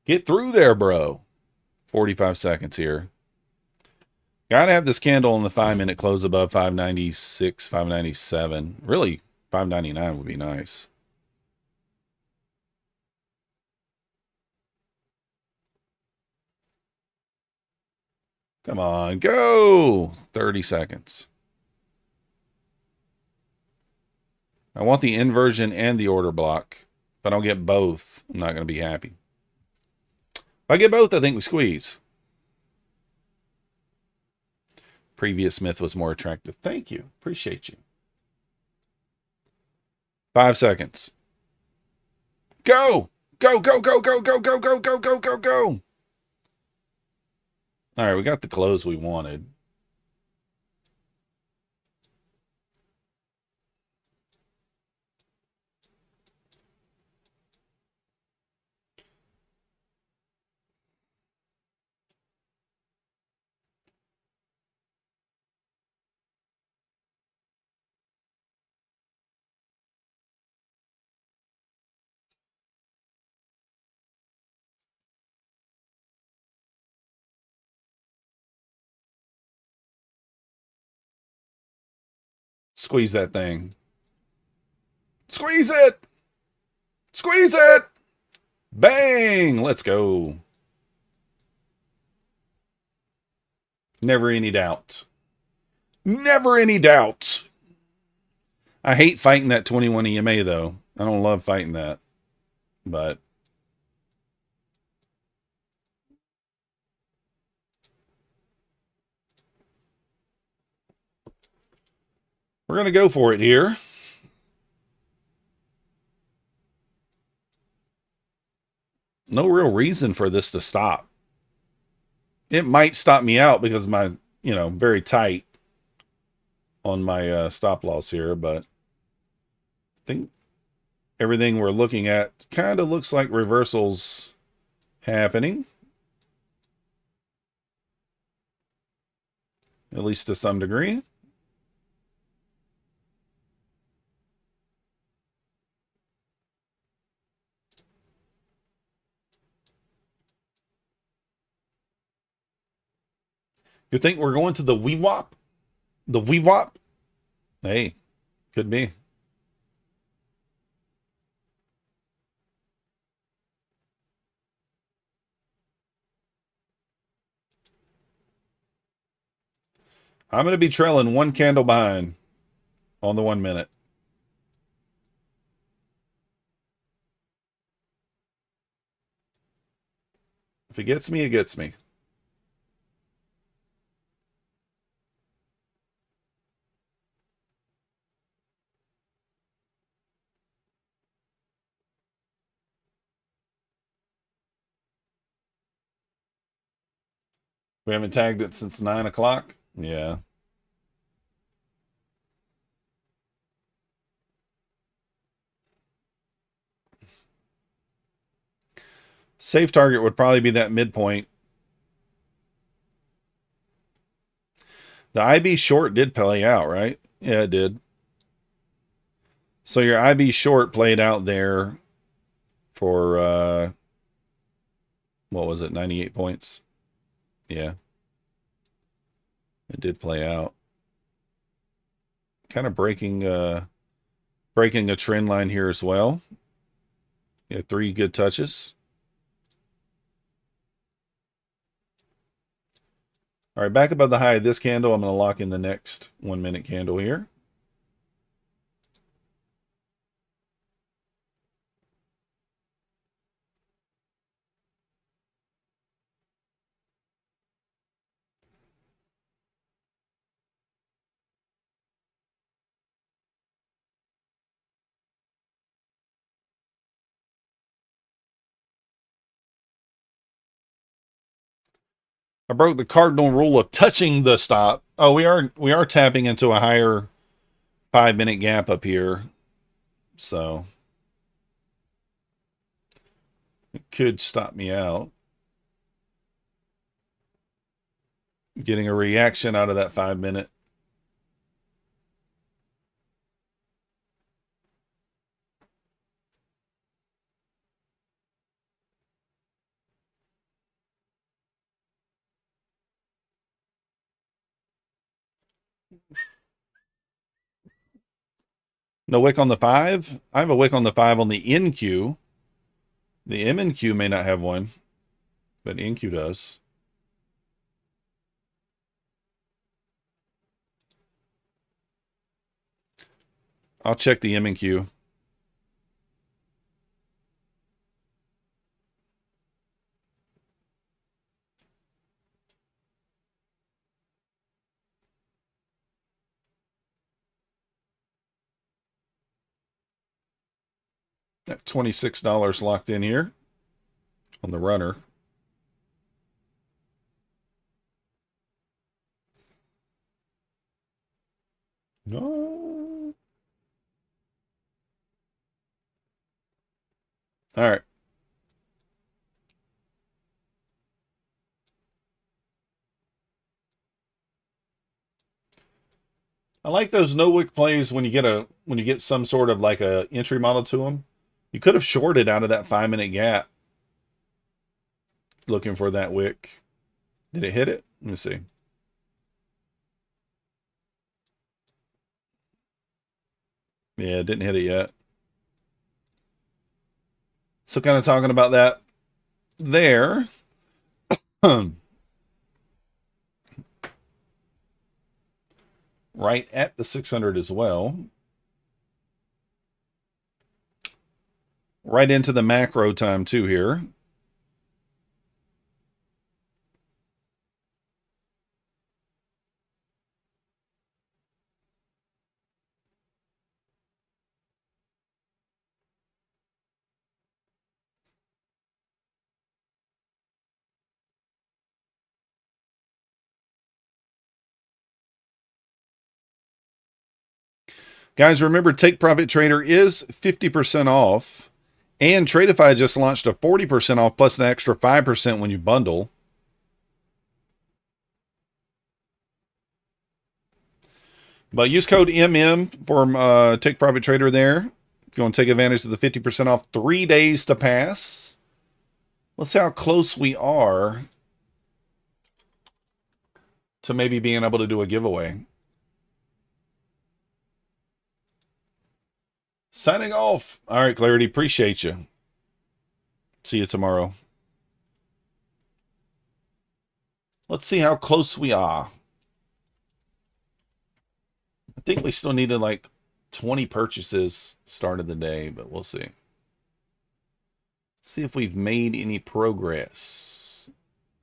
Get through there, bro. 45 seconds here. Gotta have this candle in the 5-minute close above 596, 597. Really, 599 would be nice. Come on, go. 30 seconds. I want the inversion and the order block. If I don't get both, I'm not going to be happy. If I get both, I think we squeeze. Previous myth was more attractive. Thank you. Appreciate you. 5 seconds. Go. Go, go, go, go, go, go, go, go, go, go, go. All right, we got the close we wanted. Squeeze that thing. Squeeze it. Squeeze it. Bang. Let's go. Never any doubt. Never any doubt. I hate fighting that 21 EMA, though. I don't love fighting that. But we're going to go for it here. No real reason for this to stop. It might stop me out because my, very tight on my stop loss here, but I think everything we're looking at kind of looks like reversals happening. At least to some degree. You think we're going to the VWAP? The VWAP? Hey, could be. I'm going to be trailing one candle behind on the 1 minute. If it gets me, it gets me. We haven't tagged it since 9 o'clock. Yeah. Safe target would probably be that midpoint. The IB short did play out, right? Yeah, it did. So your IB short played out there for, what was it, 98 points? Yeah. It did play out. Kind of breaking a trend line here as well. Yeah, 3 good touches. All right, back above the high of this candle, I'm going to lock in the next 1 minute candle here. I broke the cardinal rule of touching the stop. Oh, we are tapping into a higher 5 minute gap up here. So It could stop me out. Getting a reaction out of that 5-minute. No wick on the 5. I have a wick on the 5 on the NQ. The MNQ may not have one, but NQ does. I'll check the MNQ. That $26 locked in here on the runner. No. All right. I like those no wick plays when you get some sort of like a entry model to them. You could have shorted out of that 5-minute gap looking for that wick. Did it hit it? Let me see. Yeah, it didn't hit it yet. So kind of talking about that there. Right at the 600 as well. Right into the macro time too here. Guys, remember, Take Profit Trader is 50% off. And Tradeify just launched a 40% off plus an extra 5% when you bundle. But use code MM for Take Profit Trader there. If you want to take advantage of the 50% off, 3 days to pass. Let's see how close we are to maybe being able to do a giveaway. Signing off. All right, Clarity. Appreciate you. See you tomorrow. Let's see how close we are. I think we still needed like 20 purchases start of the day, but we'll see. See if we've made any progress.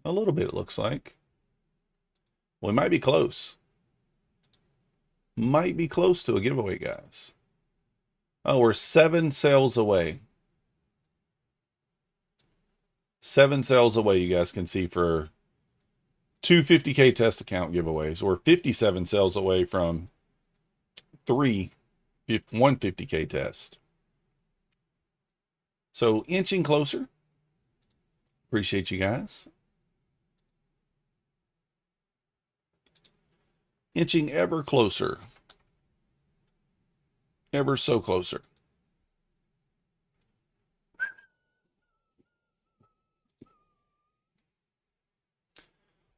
A little bit, it looks like. We might be close. Might be close to a giveaway, guys. Oh, we're 7 sales away. 7 sales away, you guys can see, for 2 50K test account giveaways. We're 57 sales away from 3 150K test. So inching closer. Appreciate you guys. Inching ever closer. Ever so closer.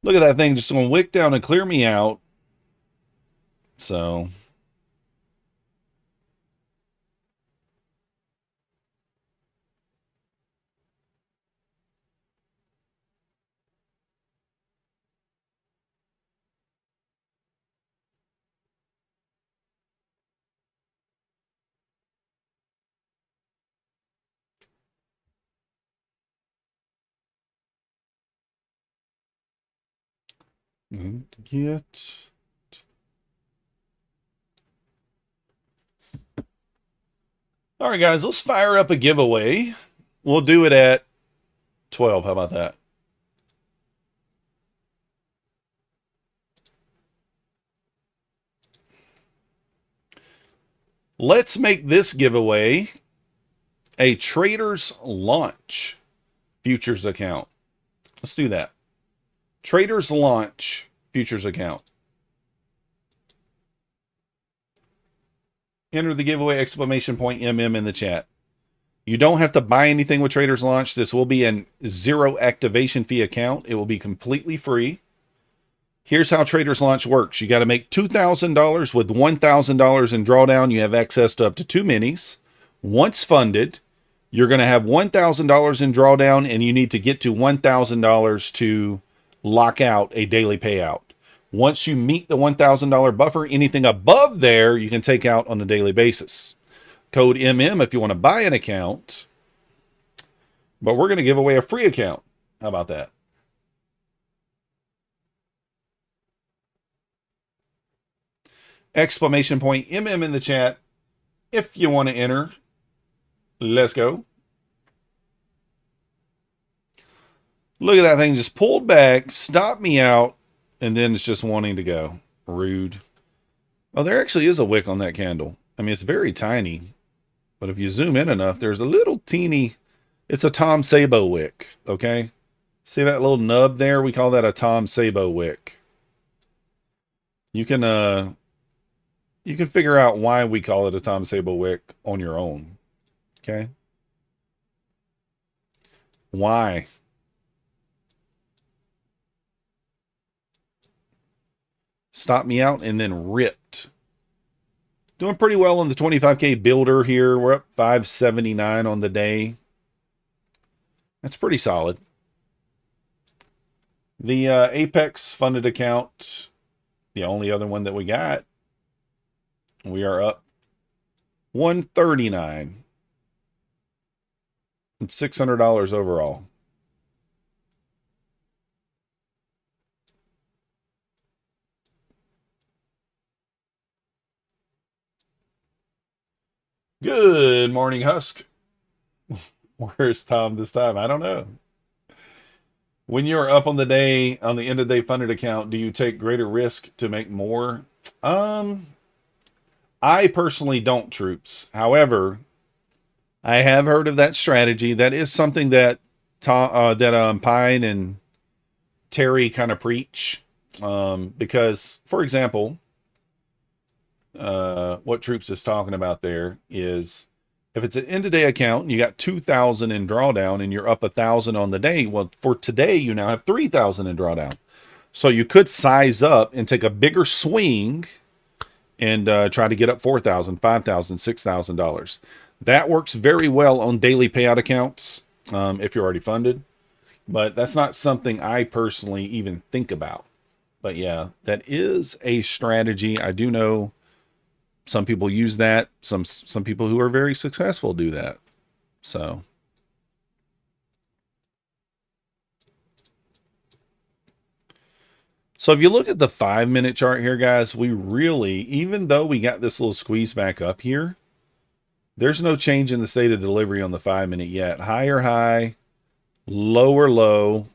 Look at that thing just going to wick down and clear me out. So get. All right, guys, let's fire up a giveaway. We'll do it at 12. How about that? Let's make this giveaway a trader's launch. futures account. Let's do that. Traders launch futures account. Enter the giveaway exclamation point MM in the chat. You don't have to buy anything with Traders Launch. This will be a 0 activation fee account. It will be completely free. Here's how Traders Launch works. You got to make $2,000 with $1,000 in drawdown. You have access to up to 2 minis. Once funded, you're going to have $1,000 in drawdown, and you need to get to $1,000 to lock out a daily payout. Once you meet the $1,000 buffer, anything above there, you can take out on a daily basis. Code MM if you want to buy an account. But we're going to give away a free account. How about that? Exclamation point MM in the chat if you want to enter. Let's go. Look at that thing just pulled back, stopped me out, and then it's just wanting to go. Rude. Oh, there actually is a wick on that candle. I mean, it's very tiny. But if you zoom in enough, there's a little teeny, it's a Tom Sabo wick, okay? See that little nub there? We call that a Tom Sabo wick. You can figure out why we call it a Tom Sabo wick on your own, okay? Why? Stopped me out and then ripped. Doing pretty well on the 25K builder here. We're up 579 on the day. That's pretty solid. The Apex funded account, the only other one that we got, we are up 139 and $600 overall. Good morning, Husk. Where's Tom this time? I don't know. When you're up on the day, on the end of day funded account, do you take greater risk to make more? I personally don't, troops. However, I have heard of that strategy. That is something that Pine and Terry kind of preach. Because, for example, what Troops is talking about there is if it's an end of day account and you got 2,000 in drawdown and you're up 1,000 on the day, well, for today you now have 3,000 in drawdown. So you could size up and take a bigger swing and try to get up $4,000, $5,000, $6,000. That works very well on daily payout accounts if you're already funded, but that's not something I personally even think about. But yeah, that is a strategy. I do know some people use that. Some people who are very successful do that. So if you look at the 5-minute chart here, guys, we really, even though we got this little squeeze back up here, there's no change in the state of delivery on the 5-minute yet. Higher high, lower low,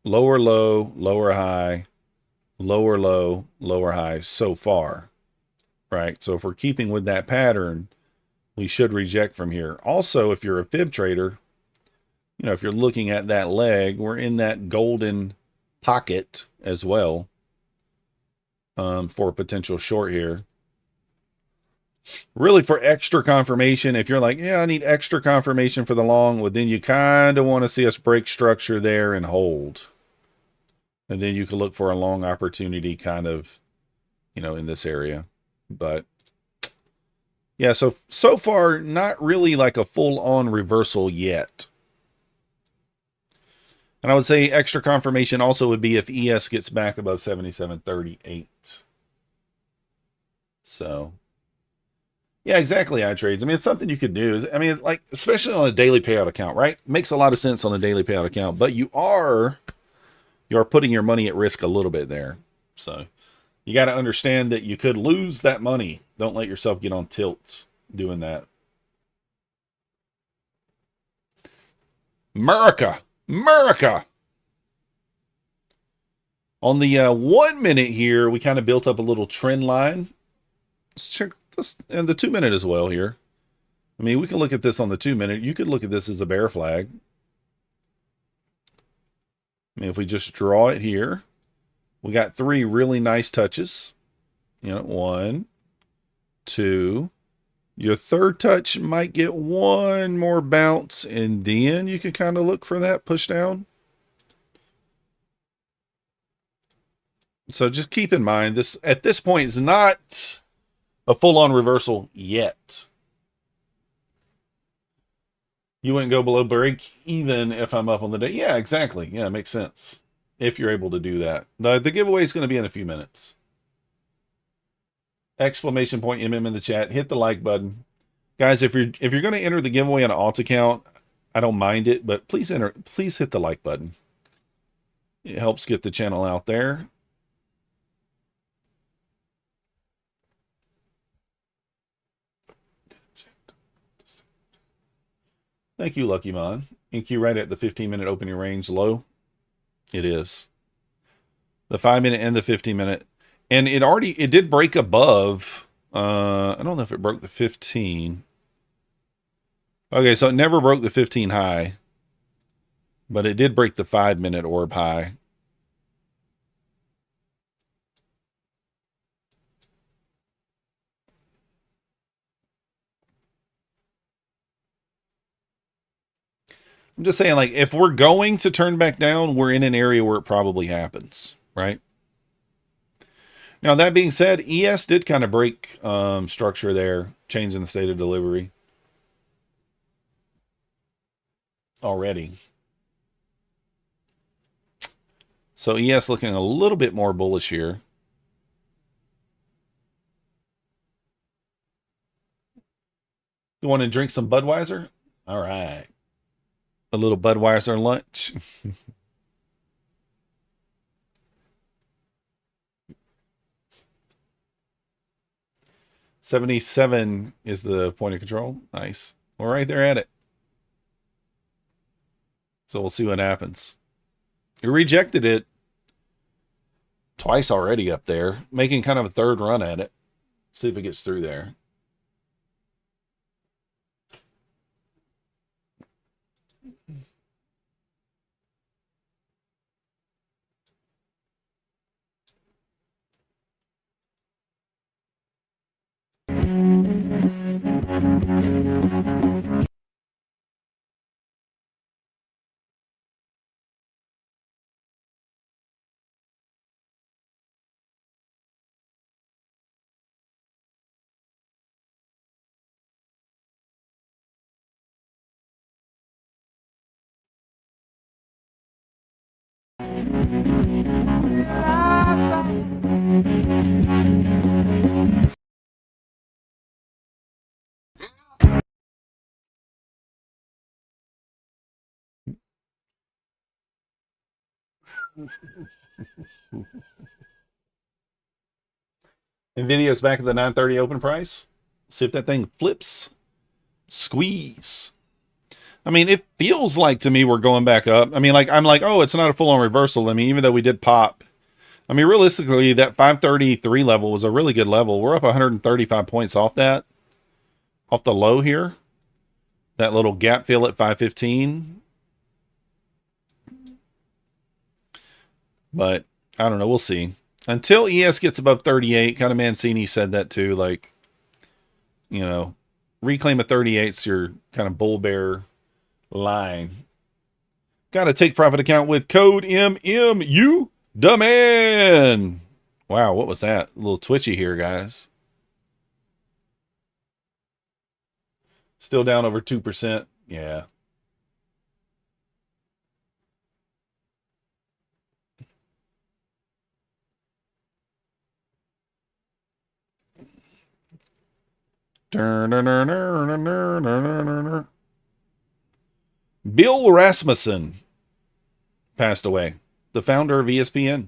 lower low, lower high, lower low, lower high so far. Right? So if we're keeping with that pattern, we should reject from here. Also, if you're a fib trader, you know, if you're looking at that leg, we're in that golden pocket as well for a potential short here. Really, for extra confirmation, if you're like, yeah, I need extra confirmation for the long, well, then you kind of want to see us break structure there and hold. And then you can look for a long opportunity kind of, you know, in this area. But yeah, so far, not really like a full-on reversal yet. And I would say extra confirmation also would be if ES gets back above 77.38. So yeah, exactly, iTrades. I mean, it's something you could do. I mean, it's like, especially on a daily payout account, right? Makes a lot of sense on a daily payout account, but you are putting your money at risk a little bit there. So you got to understand that you could lose that money. Don't let yourself get on tilt doing that. America. On the 1 minute here, we kind of built up a little trend line. Let's check this, and the 2 minute as well here. I mean, we can look at this on the 2 minute. You could look at this as a bear flag. mean, if we just draw it here, we got 3 really nice touches. You know, 1, 2. Your third touch might get 1 more bounce, and then you can kind of look for that push down. So just keep in mind, this at this point is not a full-on reversal yet. You wouldn't go below break even if I'm up on the day. Yeah, exactly. Yeah, it makes sense. If you're able to do that. The giveaway is going to be in a few minutes. Exclamation point MM in the chat. Hit the like button. Guys, if you're going to enter the giveaway on an alt account, I don't mind it, but please hit the like button. It helps get the channel out there. Thank you, Lucky Mon. NQ right at the 15-minute opening range low. It is. The 5-minute and the 15-minute. And it did break above. I don't know if it broke the 15. Okay, so it never broke the 15 high. But it did break the 5-minute orb high. I'm just saying, like, if we're going to turn back down, we're in an area where it probably happens, right? Now, that being said, ES did kind of break structure there, changing the state of delivery already. So ES looking a little bit more bullish here. You want to drink some Budweiser? All right. A little Budweiser lunch. $77 is the point of control. Nice. We're right there at it. So we'll see what happens. You rejected it twice already up there, making kind of a third run at it. See if it gets through there. Nvidia's back at the 930 open price. See if that thing flips. Squeeze. I mean, it feels like to me we're going back up. I mean, like I'm like, oh, it's not a full-on reversal. I mean, even though we did pop. I mean, realistically, that 533 level was a really good level. We're up 135 points off that. Off the low here. That little gap fill at 515. But I don't know. We'll see. Until ES gets above 38, kind of Mancini said that too. Like, you know, reclaim a 38's your kind of bull bear line. Got to take profit account with code MMU. The man. Wow, what was that? A little twitchy here, guys. Still down over 2%. Yeah. Bill Rasmussen passed away, the founder of ESPN.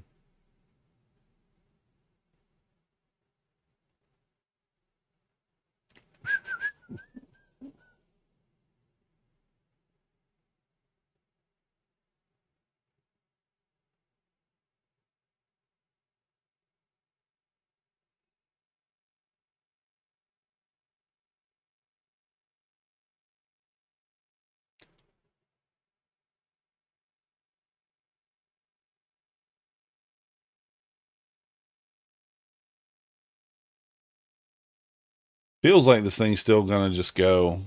Feels like this thing's still going to just go.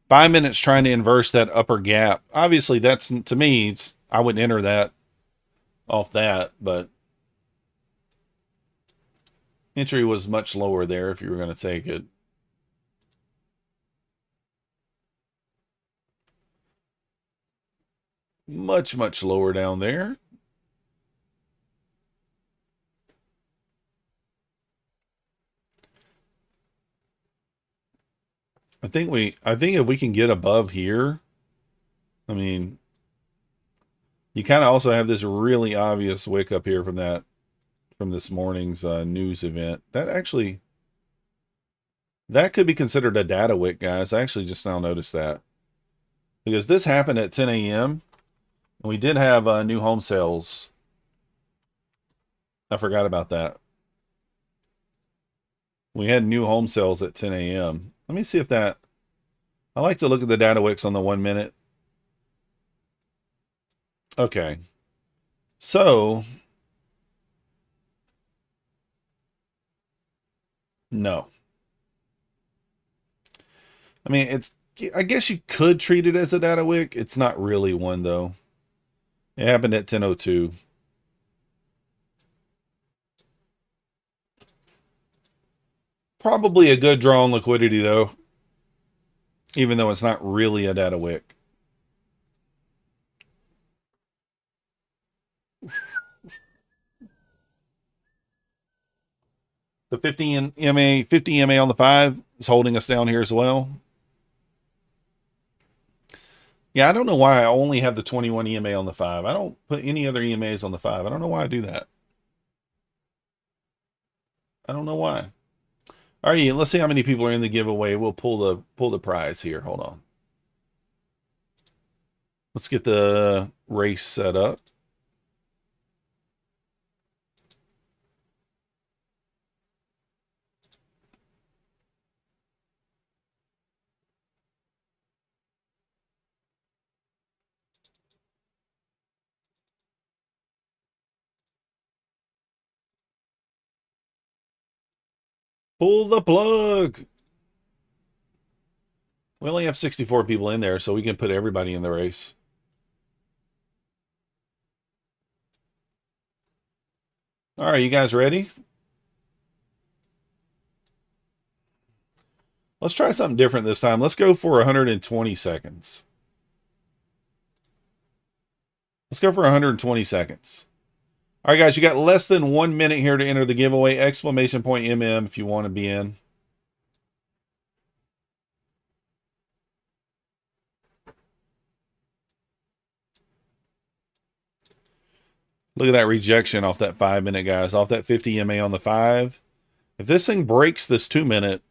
5 minutes trying to inverse that upper gap. Obviously, that's, to me, I wouldn't enter that off that, but entry was much lower there if you were going to take it. Much, much lower down there. I think if we can get above here, I mean, you kind of also have this really obvious wick up here from this morning's news event. That could be considered a data wick, guys. I actually just now noticed that. Because this happened at 10 a.m. and we did have new home sales. I forgot about that. We had new home sales at 10 a.m. Let me see if that... I like to look at the data wicks on the 1 minute. Okay. So... no. I mean, I guess you could treat it as a data wick. It's not really one, though. It happened at 10:02. Probably a good draw on liquidity, though. Even though it's not really a data wick. The 50 EMA on the 5 is holding us down here as well. Yeah, I don't know why I only have the 21 EMA on the 5. I don't put any other EMAs on the 5. I don't know why I do that. I don't know why. All right, let's see how many people are in the giveaway. We'll pull the prize here. Hold on. Let's get the race set up. Pull the plug. We only have 64 people in there, so we can put everybody in the race. All right, you guys ready? Let's try something different this time. Let's go for 120 seconds. Let's go for 120 seconds. All right, guys, you got less than 1 minute here to enter the giveaway. Exclamation point MM if you want to be in. Look at that rejection off that 5 minute, guys. Off that 50 EMA on the 5. If this thing breaks this 2 minute,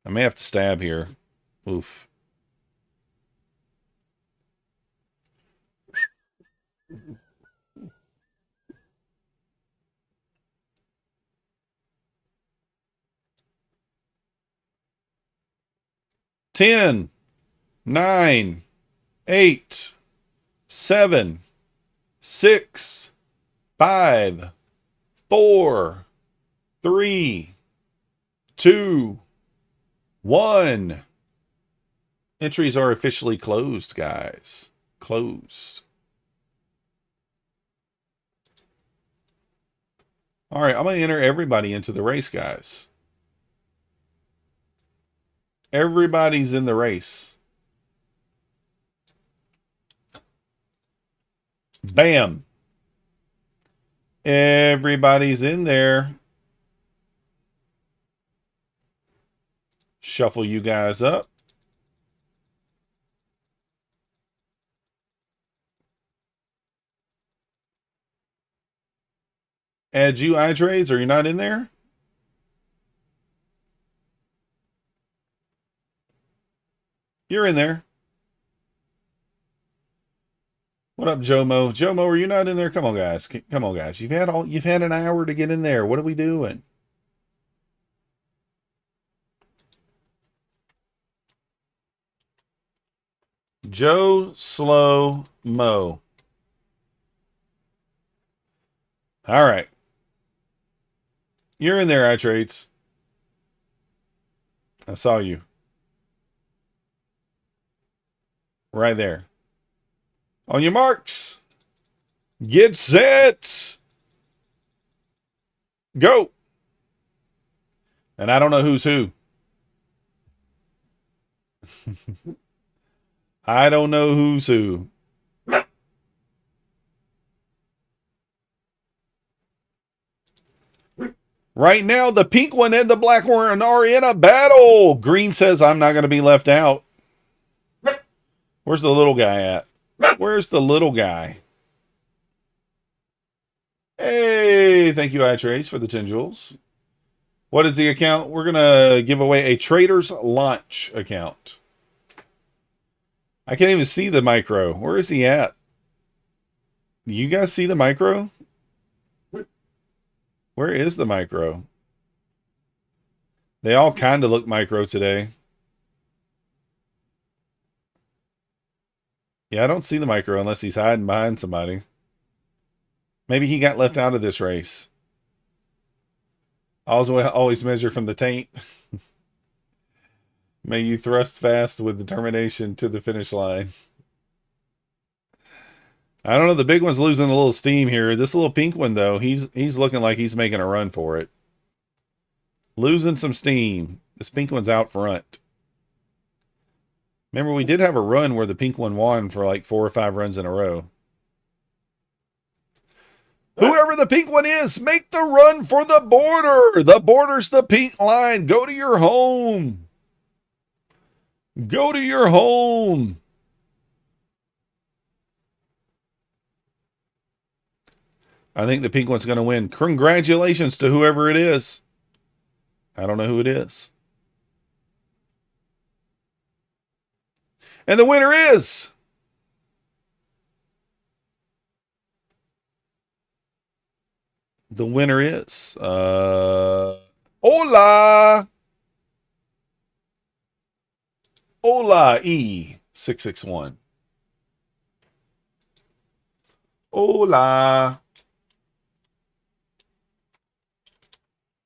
I may have to stab here. Oof. Ten, 9, 8, 7, 6, 5, 4, 3, 2, 1. Entries are officially closed, guys. Closed. All right, I'm going to enter everybody into the race, guys. Everybody's in the race. Bam. Everybody's in there. Shuffle you guys up. Add you iTrades. Are you not in there? You're in there. What up, Jomo? Jomo, are you not in there? Come on, guys. Come on, guys. You've had an hour to get in there. What are we doing? Joe Slow Mo. All right. You're in there, iTrades. I saw you. Right there. On your marks. Get set. Go. And I don't know who's who. I don't know who's who. Right now, the pink one and the black one are in a battle. Green says, I'm not going to be left out. Where's the little guy at? Where's the little guy? Hey, thank you, iTrace, for the 10 jewels. What is the account? We're going to give away a Trader's Launch account. I can't even see the micro. Where is he at? Do you guys see the micro? Where is the micro? They all kind of look micro today. Yeah, I don't see the micro unless he's hiding behind somebody. Maybe he got left out of this race. Always measure from the taint. May you thrust fast with determination to the finish line. I don't know. The big one's losing a little steam here. This little pink one, though, he's looking like he's making a run for it. Losing some steam. This pink one's out front. Remember, we did have a run where the pink one won for like 4 or 5 runs in a row. Whoever the pink one is, make the run for the border. The border's the pink line. Go to your home. Go to your home. I think the pink one's going to win. Congratulations to whoever it is. I don't know who it is. And the winner is... The winner is... Hola! Hola E661. Hola!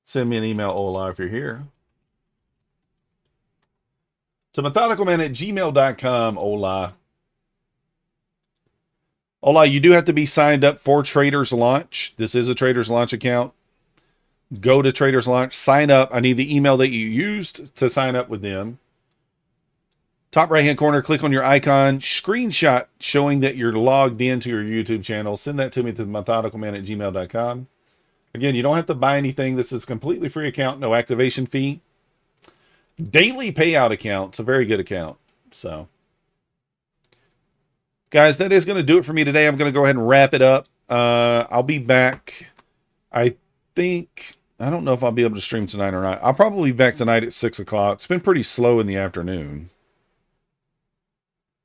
Send me an email, Hola, if you're here. To methodicalman@gmail.com, Hola. Hola, you do have to be signed up for Trader's Launch. This is a Trader's Launch account. Go to Trader's Launch, sign up. I need the email that you used to sign up with them. Top right-hand corner, click on your icon, screenshot showing that you're logged into your YouTube channel. Send that to me to methodicalman@gmail.com. Again, you don't have to buy anything. This is a completely free account, no activation fee. Daily payout account. It's a very good account. So, guys, that is going to do it for me today. I'm going to go ahead and wrap it up. I'll be back. I don't know if I'll be able to stream tonight or not. I'll probably be back tonight at 6 o'clock. It's been pretty slow in the afternoon.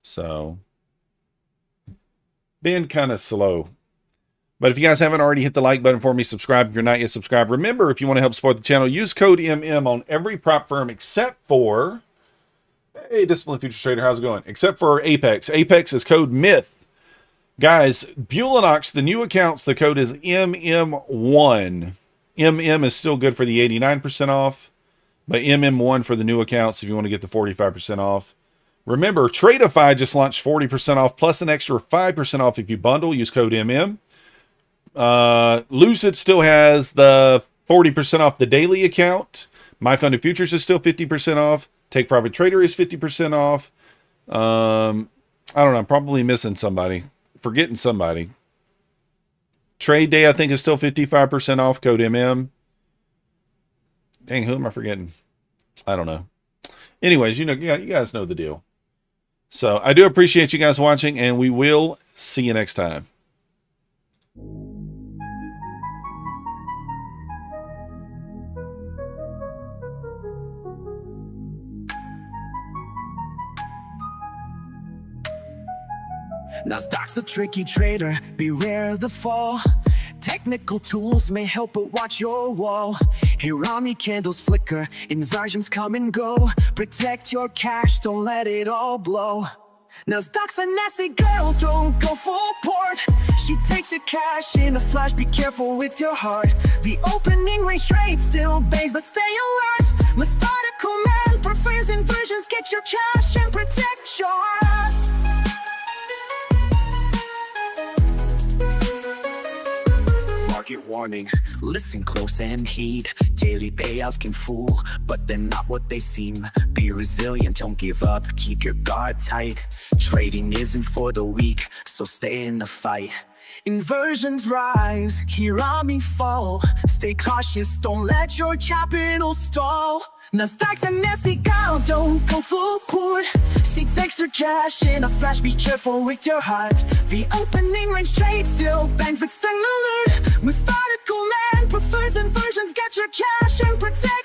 So, been kind of slow. But if you guys haven't already, hit the like button for me. Subscribe if you're not yet subscribed. Remember, if you want to help support the channel, use code MM on every prop firm except for... Hey, Disciplined Futures Trader, how's it going? Except for Apex. Apex is code MYTH. Guys, Bulenox, the new accounts, the code is MM1. MM is still good for the 89% off, but MM1 for the new accounts if you want to get the 45% off. Remember, Tradeify just launched 40% off plus an extra 5% off if you bundle. Use code MM. Lucid still has the 40% off the daily account. My Funded Futures is still 50% off. Take Profit Trader is 50% off. I don't know. I'm probably missing somebody. Forgetting somebody. Trade Day, I think, is still 55% off. Code MM. Dang, who am I forgetting? I don't know. Anyways, you guys know the deal. So I do appreciate you guys watching, and we will see you next time. Nasdaq's a tricky trader, beware the fall. Technical tools may help, but watch your wall. Hirami candles flicker, inversions come and go. Protect your cash, don't let it all blow. Nasdaq's a nasty girl, don't go full port. She takes your cash in a flash, be careful with your heart. The opening range trade still bangs, but stay alert. Methodical man Inversions get your cash and protect yours. Market warning, listen close and heed. Daily payouts can fool, but they're not what they seem. Be resilient, don't give up, keep your guard tight. Trading isn't for the weak, so stay in the fight. Inversions rise, hear army fall. Stay cautious, don't let your capital stall. Nasdaq's an Nasdaq, don't go full port. Seeks extra cash in a flash, be careful with your heart. The opening range trade still bangs with an alert. Methodical man prefers inversions, get your cash and protect